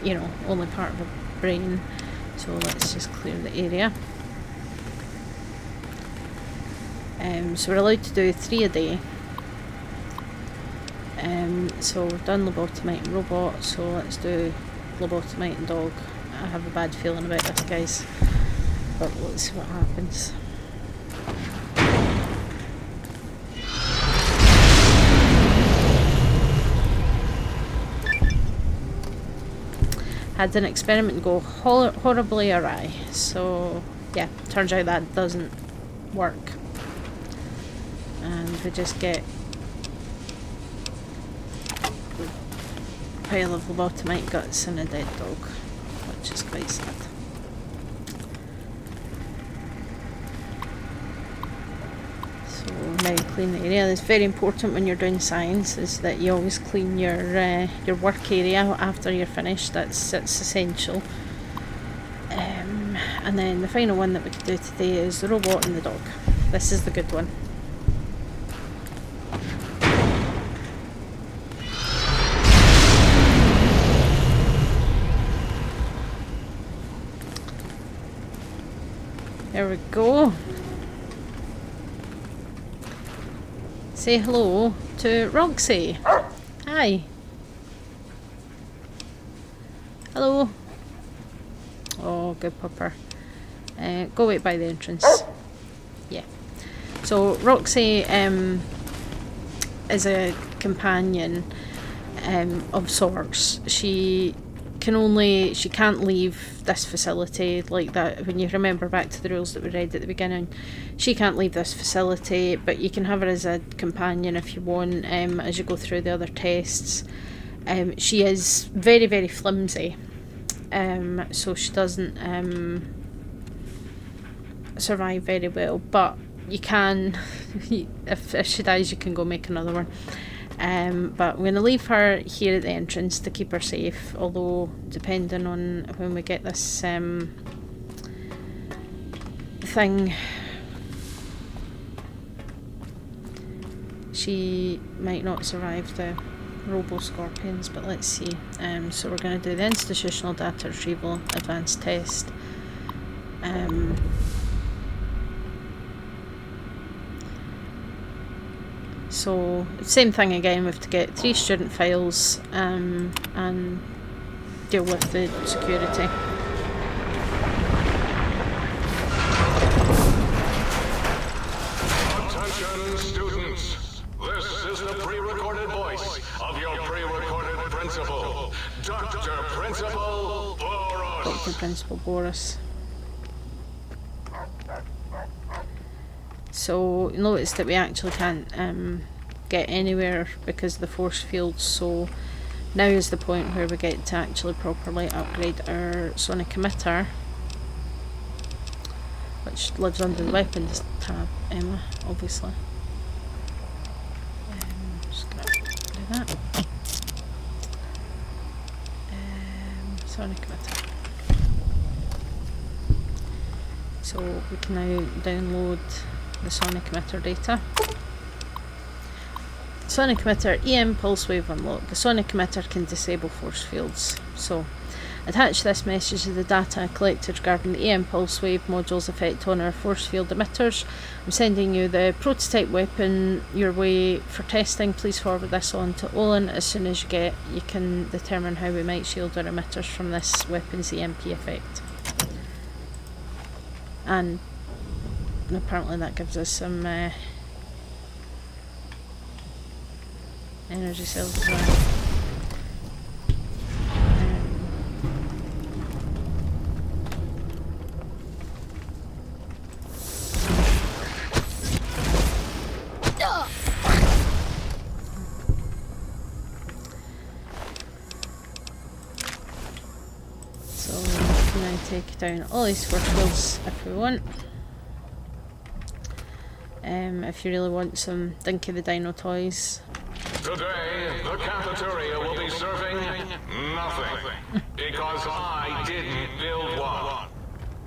you know, only part of a brain. So let's just clear the area. So we're allowed to do 3 a day. So we've done lobotomite and robot, so let's do lobotomite and dog. I have a bad feeling about this, guys, but let's see what happens. Had an experiment go horribly awry, so yeah, turns out that doesn't work, and we just get a pile of lobotomite guts and a dead dog, which is quite sad. So now clean the area. It's very important when you're doing science is that you always clean your work area after you're finished. It's essential. And then the final one that we could do today is the robot and the dog. This is the good one. There we go. Say hello to Roxie. Hi. Hello. Oh, good pupper. Go wait by the entrance. Yeah. So Roxie is a companion of sorts. She can't leave this facility like that. When you remember back to the rules that we read at the beginning, she can't leave this facility, but you can have her as a companion if you want, as you go through the other tests. She is very, very flimsy, so she doesn't survive very well, but you can, if she dies, you can go make another one. But we're going to leave her here at the entrance to keep her safe, although depending on when we get this thing, she might not survive the Roboscorpions, but let's see. So we're going to do the institutional data retrieval advanced test. So same thing again, we have to get 3 student files and deal with the security. Attention students, this is the pre-recorded voice of your pre-recorded principal, Dr. Principal Borous. Dr. Principal Borous. So notice that we actually can't get anywhere because of the force fields, so now is the point where we get to actually properly upgrade our Sonic Emitter, which lives under the weapons tab, Emma, obviously. Just gonna do that. Sonic Emitter. So we can now download the Sonic Emitter data. Sonic Emitter EM pulse wave unlock. The Sonic Emitter can disable force fields. So attach this message to the data collected regarding the EM pulse wave module's effect on our force field emitters. I'm sending you the prototype weapon your way for testing. Please forward this on to Olin as soon as you can determine how we might shield our emitters from this weapon's EMP effect. And apparently that gives us some energy cells as well. then take down all these forcefields if we want. If you really want some Dinky the Dino toys. Today, the cafeteria will be serving nothing. Because I didn't build one.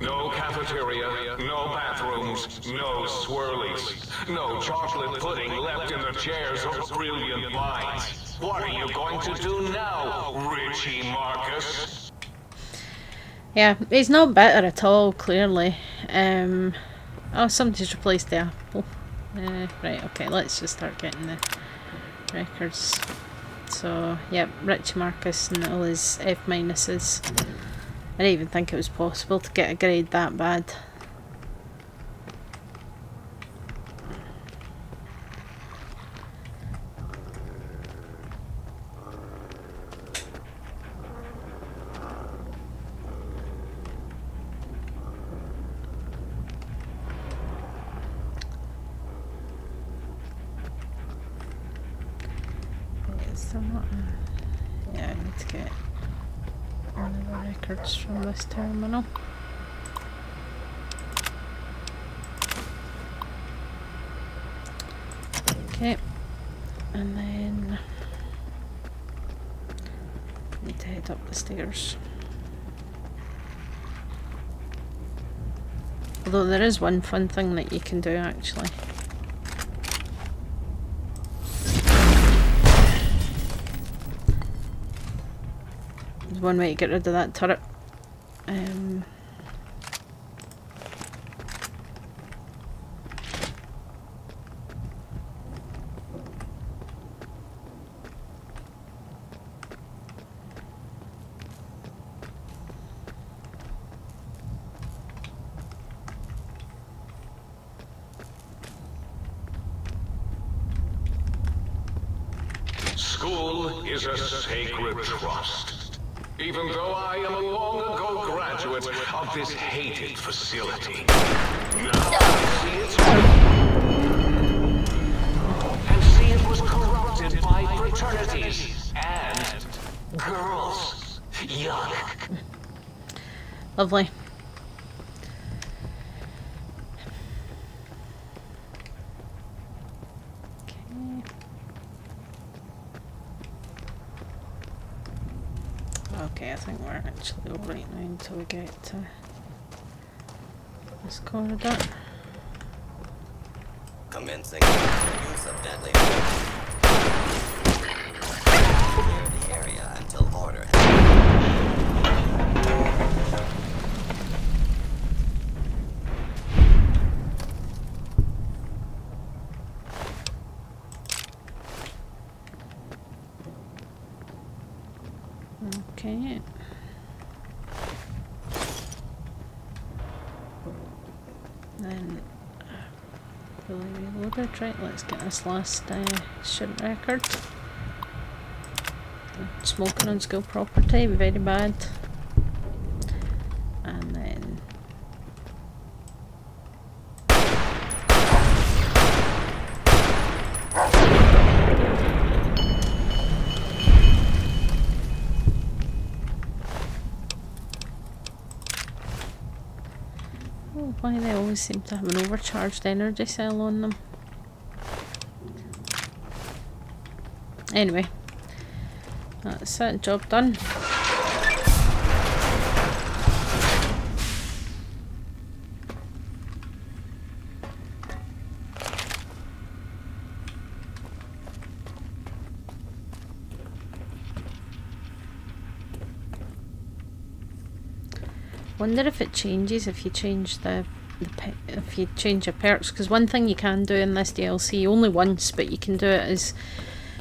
No cafeteria, no bathrooms, no swirlies. No chocolate pudding left in the chairs of brilliant minds. What are you going to do now, Richie Marcus? Yeah, he's not better at all, clearly. Oh, somebody's replaced the apple. Right, okay, let's just start getting the records. So, yep, Richie Marcus and all his F minuses. I didn't even think it was possible to get a grade that bad. Yeah, I need to get one of the records from this terminal. Okay, and then I need to head up the stairs. Although there is one fun thing that you can do actually. There's one way to get rid of that turret. School is a sacred trust. Even though I am a long ago graduate of this hated facility. Now I see its and see it was corrupted by fraternities and girls. Yuck. Lovely. Okay, I think we're actually alright now until we get to this corridor. Commencing use of deadly clear the area until order has Okay. Then fully reloaded. Right, let's get this last student record. Smoking on school property, very bad. And then why they always seem to have an overcharged energy cell on them. Anyway, that's it, job done. Wonder if it changes if you change if you change your perks, because one thing you can do in this DLC, only once, but you can do it, is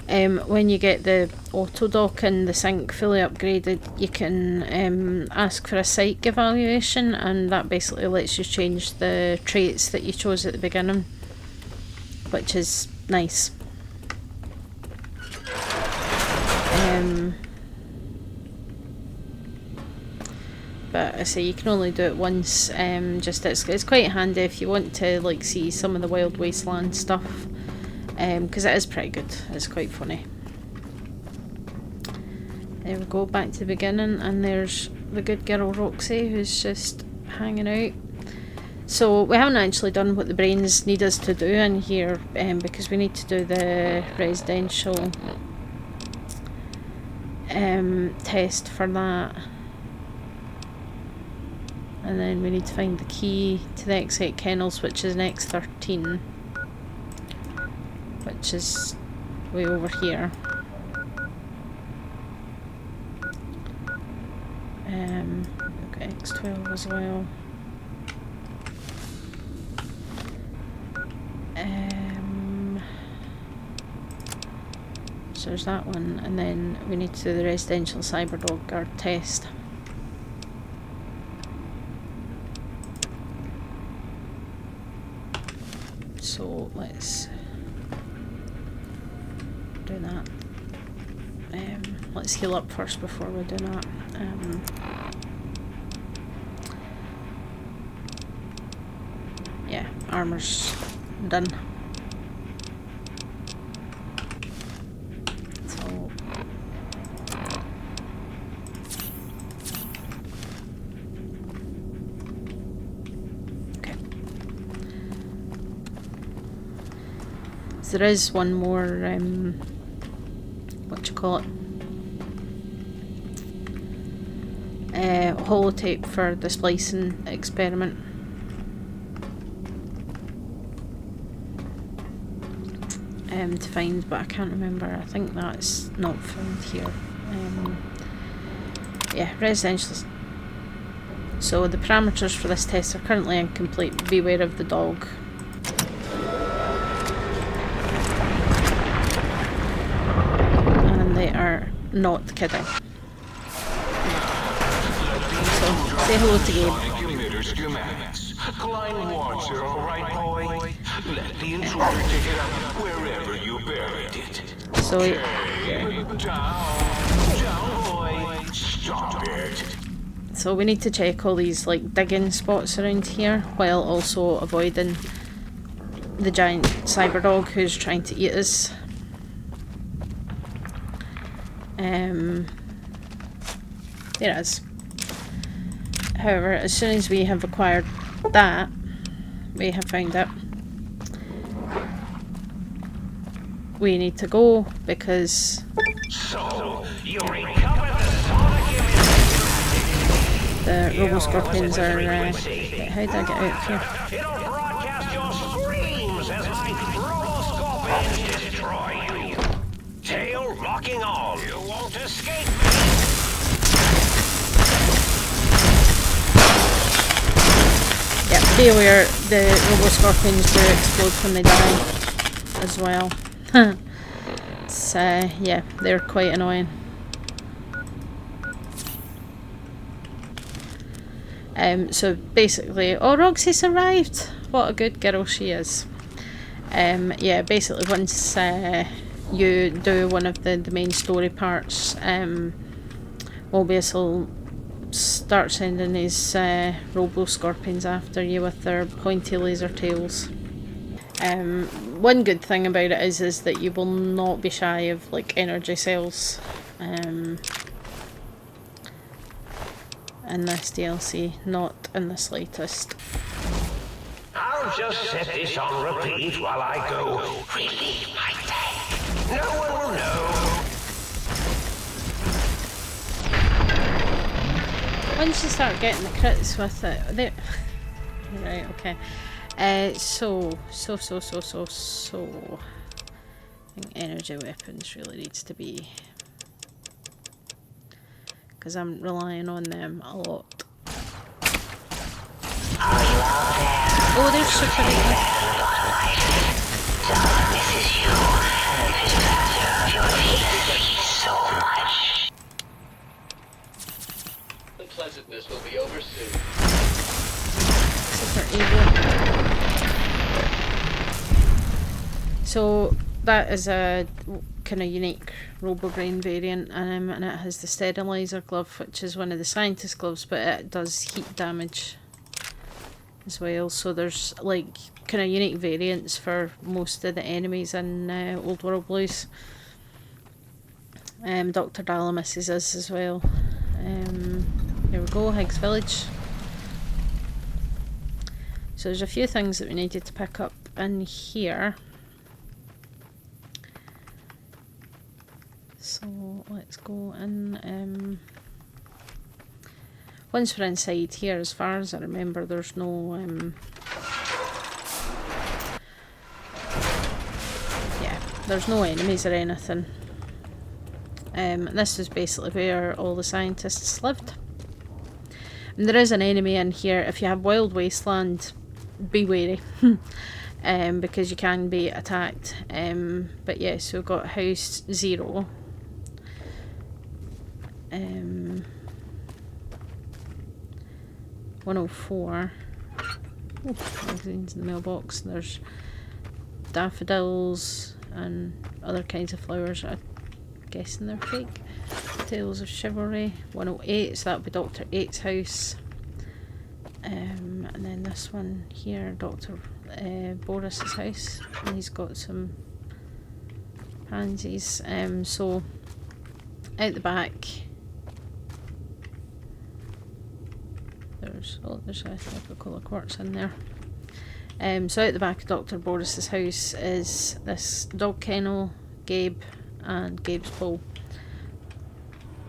when you get the auto dock and the sink fully upgraded, you can ask for a psych evaluation, and that basically lets you change the traits that you chose at the beginning, which is nice. But I say you can only do it once. Just it's quite handy if you want to like see some of the Wild Wasteland stuff, because it is pretty good. It's quite funny. There we go, back to the beginning, and there's the good girl Roxie, who's just hanging out. So we haven't actually done what the brains need us to do in here, because we need to do the residential test for that. And then we need to find the key to the X-8 kennels, which is an X-13, which is way over here. We've got X-12 as well. So there's that one, and then we need to do the residential cyberdog guard test. So let's do that. Let's heal up first before we do that. Yeah, armor's done. So okay. So there is one more what you call it? Holotape for the splicing experiment. To find, but I can't remember. I think that's not found here. Yeah, residential. So the parameters for this test are currently incomplete. Beware of the dog. And they are not kidding. So say hello to Gabe. Sonic Emitter schematics. Climb watcher, alright boy? Let the intruder take it up wherever you buried it. So Down boy. Stop it. So we need to check all these like digging spots around here, while also avoiding the giant cyberdog who's trying to eat us. There it is. However, as soon as we have acquired that, we have found it. We need to go because So you recovered the Sonic Emitter. the Roboscorpions are. How did I get out here? It'll broadcast your screams as my Roboscorpions destroy you. Tail locking on. You won't escape me. Yeah, be aware the Roboscorpions do explode when they die as well. So yeah, they're quite annoying. So basically, oh, Roxie survived! What a good girl she is. Yeah, basically once you do one of the main story parts, Mobius will start sending his Roboscorpions after you with their pointy laser tails. One good thing about it is that you will not be shy of like energy cells in this DLC, not in the slightest. I'll just set this on repeat while I go relieve my tank. No one will know. Once you start getting the crits with it, there. Right, okay. So. I think energy weapons really needs to be, because I'm relying on them a lot. Oh, there's super. The pleasantness will be over soon. Super evil. So that is a kind of unique RoboBrain variant, and it has the sterilizer glove, which is one of the scientist gloves, but it does heat damage as well. So there's like kind of unique variants for most of the enemies in Old World Blues. Dr. Dalamis is us as well. Here we go, Higgs Village. So there's a few things that we needed to pick up in here. So let's go in. Once we're inside here, as far as I remember, there's no yeah, there's no enemies or anything. This is basically where all the scientists lived. And there is an enemy in here. If you have Wild Wasteland, be wary. Because you can be attacked. But yeah, so we've got House 0. 104. Oh, magazines in the mailbox. There's daffodils and other kinds of flowers. I'm guessing they're fake. Tales of Chivalry. 108, so that would be Dr. 8's house. And then this one here, Dr. Borous' house. And he's got some pansies. So out the back, there's a Coca-Cola quartz in there. So out the back of Dr. Borous' house is this dog kennel, Gabe, and Gabe's bowl.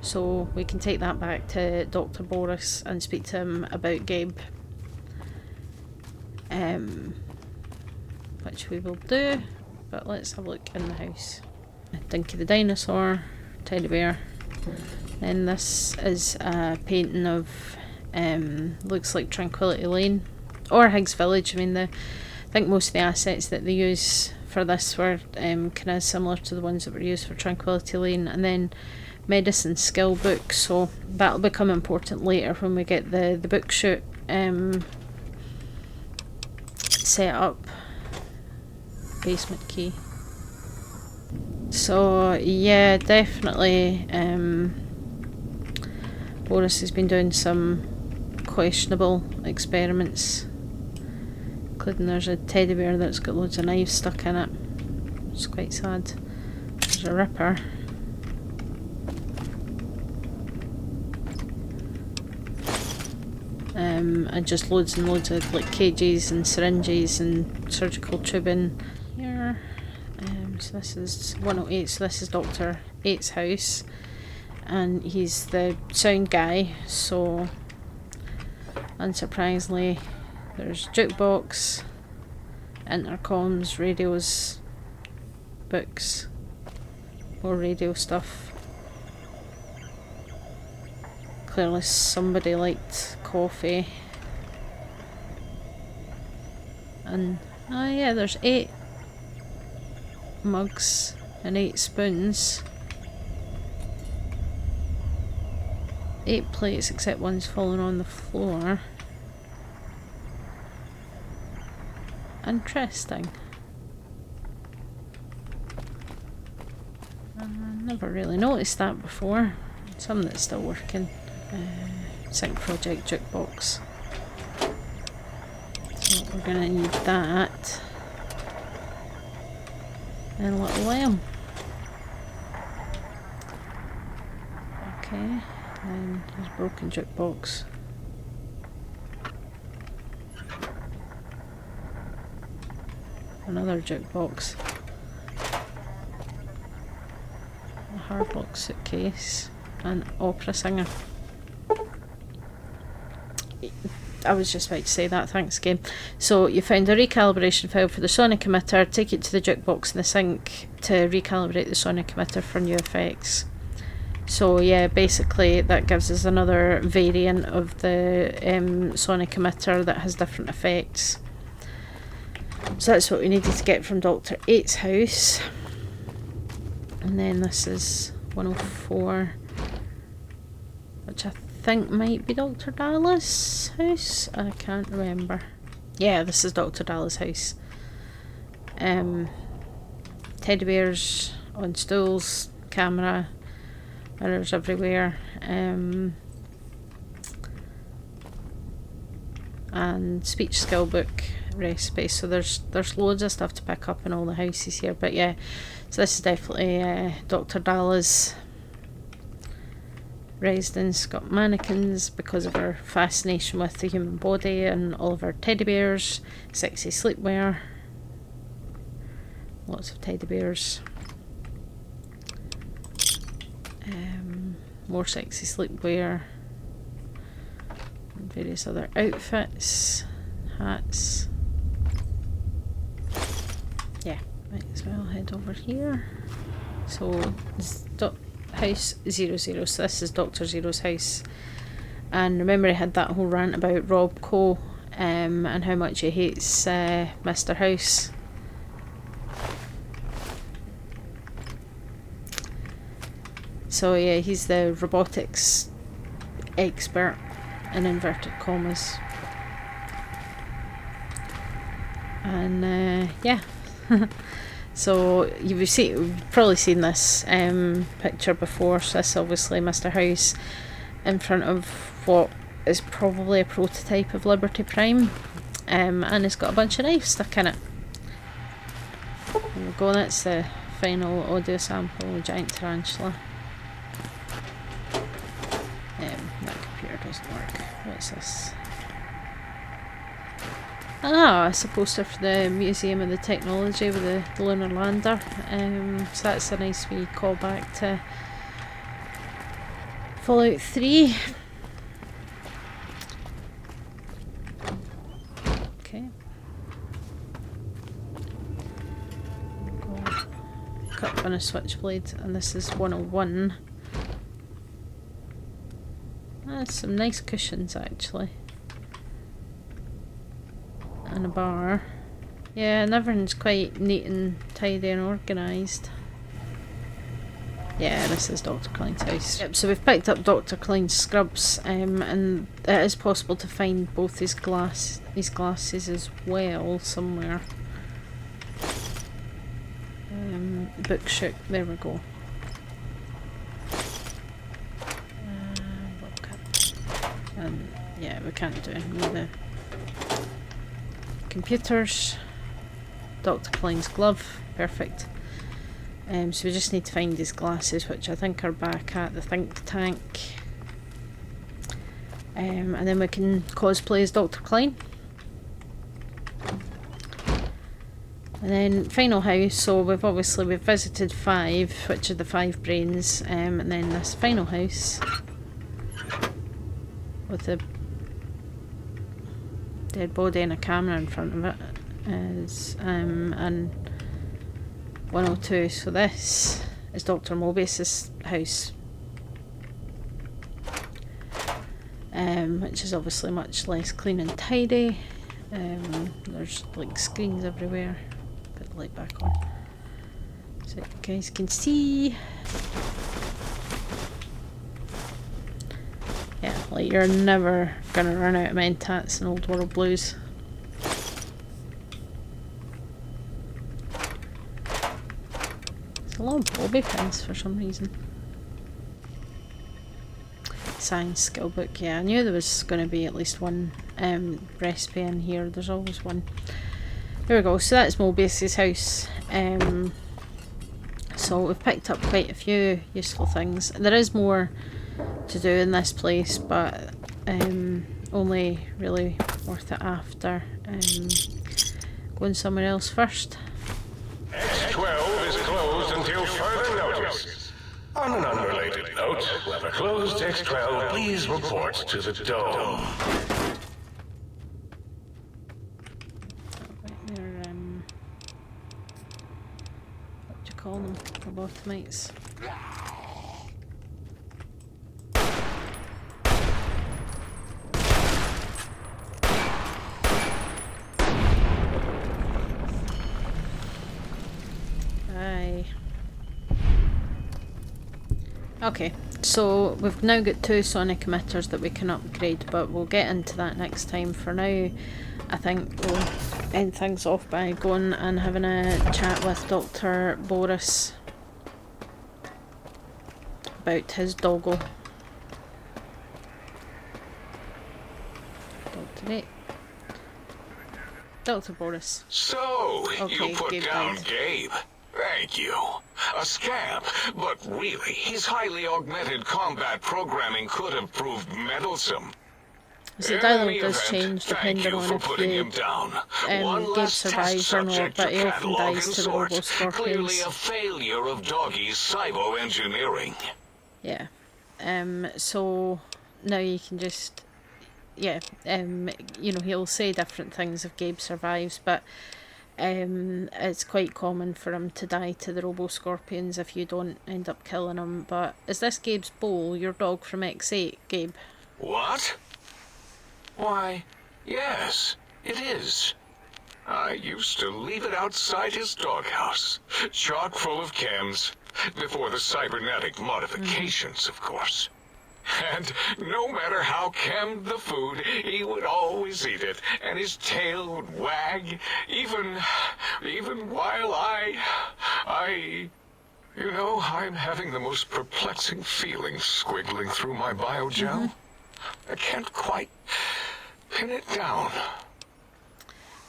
So we can take that back to Dr. Borous and speak to him about Gabe. Which we will do, but let's have a look in the house. Dinky the dinosaur, teddy bear. Then this is a painting of looks like Tranquility Lane or Higgs Village. I mean, I think most of the assets that they use for this were kind of similar to the ones that were used for Tranquility Lane. And then medicine skill book, so that'll become important later when we get the book shoot set up. Basement key. So yeah, definitely Borous has been doing some questionable experiments, including there's a teddy bear that's got loads of knives stuck in it. It's quite sad. There's a ripper. And just loads and loads of like cages and syringes and surgical tubing here. So this is 108, so this is Dr. 8's house, and he's the sound guy, so unsurprisingly there's jukebox, intercoms, radios, books, more radio stuff. Clearly somebody liked coffee. And oh yeah, there's 8 mugs and 8 spoons. 8 plates, except one's fallen on the floor. Interesting. Never really noticed that before. Some that's still working. Sync project jukebox. So we're going to need that. And a little lamb. Okay, and there's a broken jukebox. Another jukebox. A hard lock suitcase. An opera singer. I was just about to say that, thanks game. So you found a recalibration file for the Sonic Emitter, take it to the jukebox in the sink to recalibrate the Sonic Emitter for new effects. So yeah, basically that gives us another variant of the Sonic Emitter that has different effects. So that's what we needed to get from Dr. 8's house. And then this is 104, which I think might be Dr. Dallas' house. I can't remember. Yeah, this is Dr. Dallas' house. Teddy bears on stools, camera, mirrors everywhere, and speech skill book, recipe. So there's loads of stuff to pick up in all the houses here. But yeah, so this is definitely Dr. Dallas' residence. Got mannequins because of our fascination with the human body, and all of our teddy bears, sexy sleepwear, lots of teddy bears, more sexy sleepwear, and various other outfits, hats. Yeah, might as well head over here. So this house 00, so this is Dr. Zero's house. And remember, I had that whole rant about Robco and how much he hates Mr. House. So yeah, he's the robotics expert in inverted commas. And yeah. So you've probably seen this picture before. So this is obviously Mr. House in front of what is probably a prototype of Liberty Prime, and it's got a bunch of knives stuck in it. There we go, that's the final audio sample of Giant Tarantula. That computer doesn't work. What's this? Ah, it's a poster for the Museum of the Technology with the lunar lander. So that's a nice wee callback to Fallout 3. Okay. Go cut on a switchblade, and this is 101. That's some nice cushions actually. And a bar. Yeah, and everything's quite neat and tidy and organised. Yeah, this is Dr. Klein's house. Yep, so we've picked up Dr. Klein's scrubs, and it is possible to find both his glasses as well somewhere. Bookshoot, there we go. And yeah, we can't do anything with the computers. Dr. Klein's glove, perfect. So we just need to find his glasses, which I think are back at the think tank. And then we can cosplay as Dr. Klein. And then final house, so we've visited 5, which are the 5 brains, and then this final house with the dead body and a camera in front of it is and 102. So this is Dr. Mobius's house, which is obviously much less clean and tidy. There's like screens everywhere. Put the light back on so you guys can see. Yeah, like you're never gonna run out of mentats and Old World Blues. There's a lot of bobby pins for some reason. Science skill book, yeah, I knew there was going to be at least one recipe in here. There's always one. There we go, so that's Mobius's house. So we've picked up quite a few useful things. There is more to do in this place, but only really worth it after going somewhere else first. X-12 is closed until further notice. On an unrelated note, whoever closed X-12, please report to the dome. They're what do you call them? Lobotomites. Okay, so we've now got 2 Sonic Emitters that we can upgrade, but we'll get into that next time. For now, I think we'll end things off by going and having a chat with Dr. Borous about his doggo. Dr. Borous. So, Okay, you put Gabe down died. Gabe. Thank you. A scam, but really, his highly augmented combat programming could have proved meddlesome. So the In dialogue any does event, change thank depending you on for if putting you him down. One Gabe last test survives or not, subject but to he often catalog dies and to the sort. Clearly a Roboscorpions. failure of Doggy's cybo-engineering. Yeah. So now you can just, yeah, you know, he'll say different things if Gabe survives, but it's quite common for him to die to the Roboscorpions if you don't end up killing him. But is this Gabe's bowl, your dog from X-8, Gabe? What? Why, yes, it is. I used to leave it outside his doghouse, chock full of chems, before the cybernetic modifications, of course. And no matter how chemmed the food, he would always eat it, and his tail would wag, even while you know, I'm having the most perplexing feelings squiggling through my biogel. I can't quite pin it down.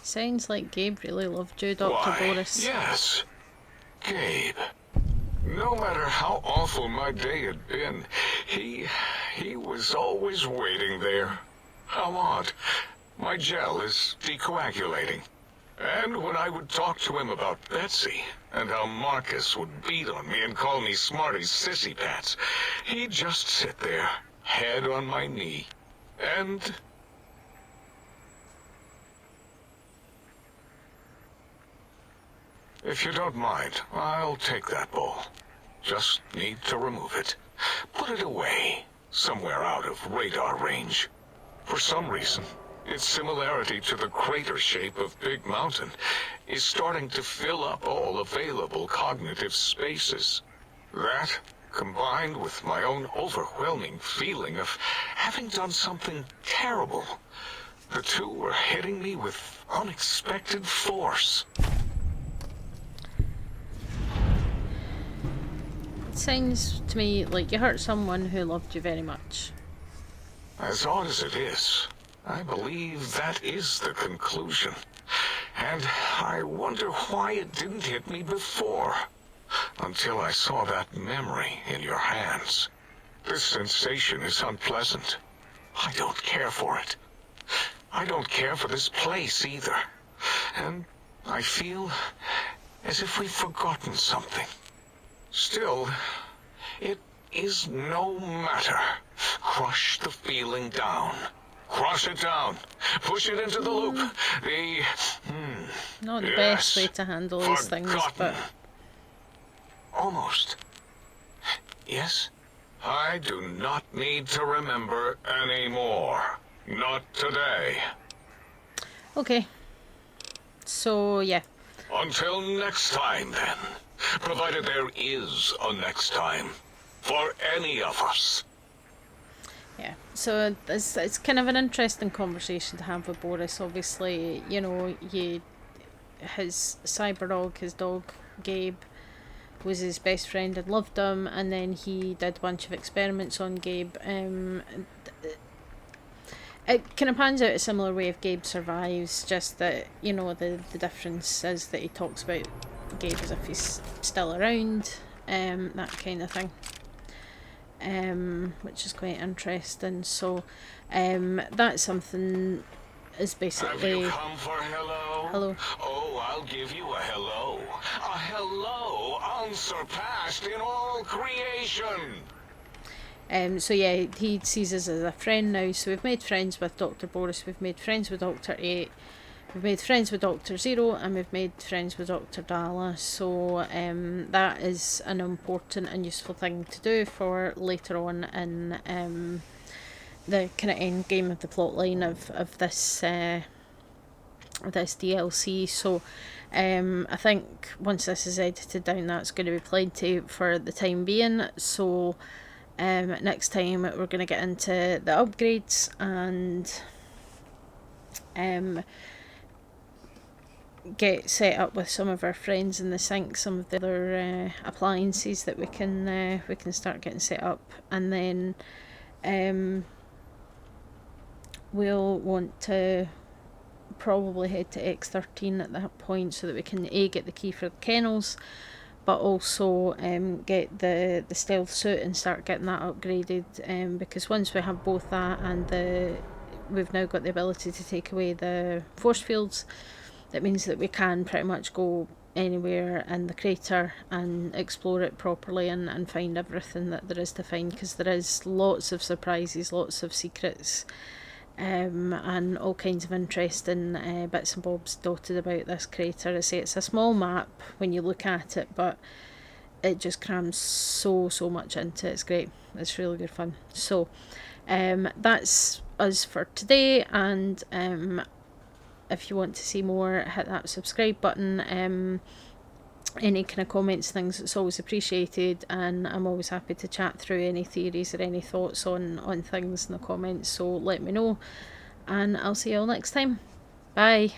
Sounds like Gabe really loved you, Dr. Why, Borous. yes, Gabe. No matter how awful my day had been, he was always waiting there. How odd. My gel is decoagulating. And when I would talk to him about Betsy, and how Marcus would beat on me and call me Smarty's sissy pants, he'd just sit there, head on my knee, and... If you don't mind, I'll take that bowl. Just need to remove it. Put it away, somewhere out of radar range. For some reason, its similarity to the crater shape of Big Mountain is starting to fill up all available cognitive spaces. That, combined with my own overwhelming feeling of having done something terrible, the two are hitting me with unexpected force. Sounds to me like you hurt someone who loved you very much. As odd as it is, I believe that is the conclusion. And I wonder why it didn't hit me before. Until I saw that memory in your hands. This sensation is unpleasant. I don't care for it. I don't care for this place either. And I feel as if we've forgotten something. Still, it is no matter. Crush the feeling down. Crush it down. Push it into the loop. Not the Yes, best way to handle these things, but... Almost. Yes? I do not need to remember anymore. Not today. Okay. So, yeah. Until next time, then. Provided there is a next time. For any of us. Yeah, so it's kind of an interesting conversation to have with Borous. Obviously, you know, his cyber dog, his dog, Gabe, was his best friend and loved him, and then he did a bunch of experiments on Gabe. It kind of pans out a similar way if Gabe survives, just that, you know, the difference is that he talks about Gabe as if he's still around, that kind of thing. Which is quite interesting. So that's something is basically... Have you come for hello? Hello. Oh, I'll give you a hello. A hello unsurpassed in all creation. So yeah, he sees us as a friend now. So we've made friends with Dr. Borous, we've made friends with Dr. 8, we've made friends with Dr. 0, and we've made friends with Dr. Dala. So that is an important and useful thing to do for later on in the kind of end game of the plotline of this DLC. So I think once this is edited down, that's going to be plenty for the time being. So next time we're going to get into the upgrades and get set up with some of our friends in the sink, some of the other appliances that we can start getting set up, and then we'll want to probably head to X13 at that point so that we can get the key for the kennels, but also get the stealth suit and start getting that upgraded, because once we have both that and we've now got the ability to take away the force fields, that means that we can pretty much go anywhere in the crater and explore it properly and find everything that there is to find, because there is lots of surprises, lots of secrets, and all kinds of interesting bits and bobs dotted about this crater. I say it's a small map when you look at it, but it just crams so much into it. It's great, it's really good fun. So that's us for today, and if you want to see more, hit that subscribe button. Any kind of comments, things, it's always appreciated, and I'm always happy to chat through any theories or any thoughts on things in the comments, so let me know, and I'll see you all next time. Bye.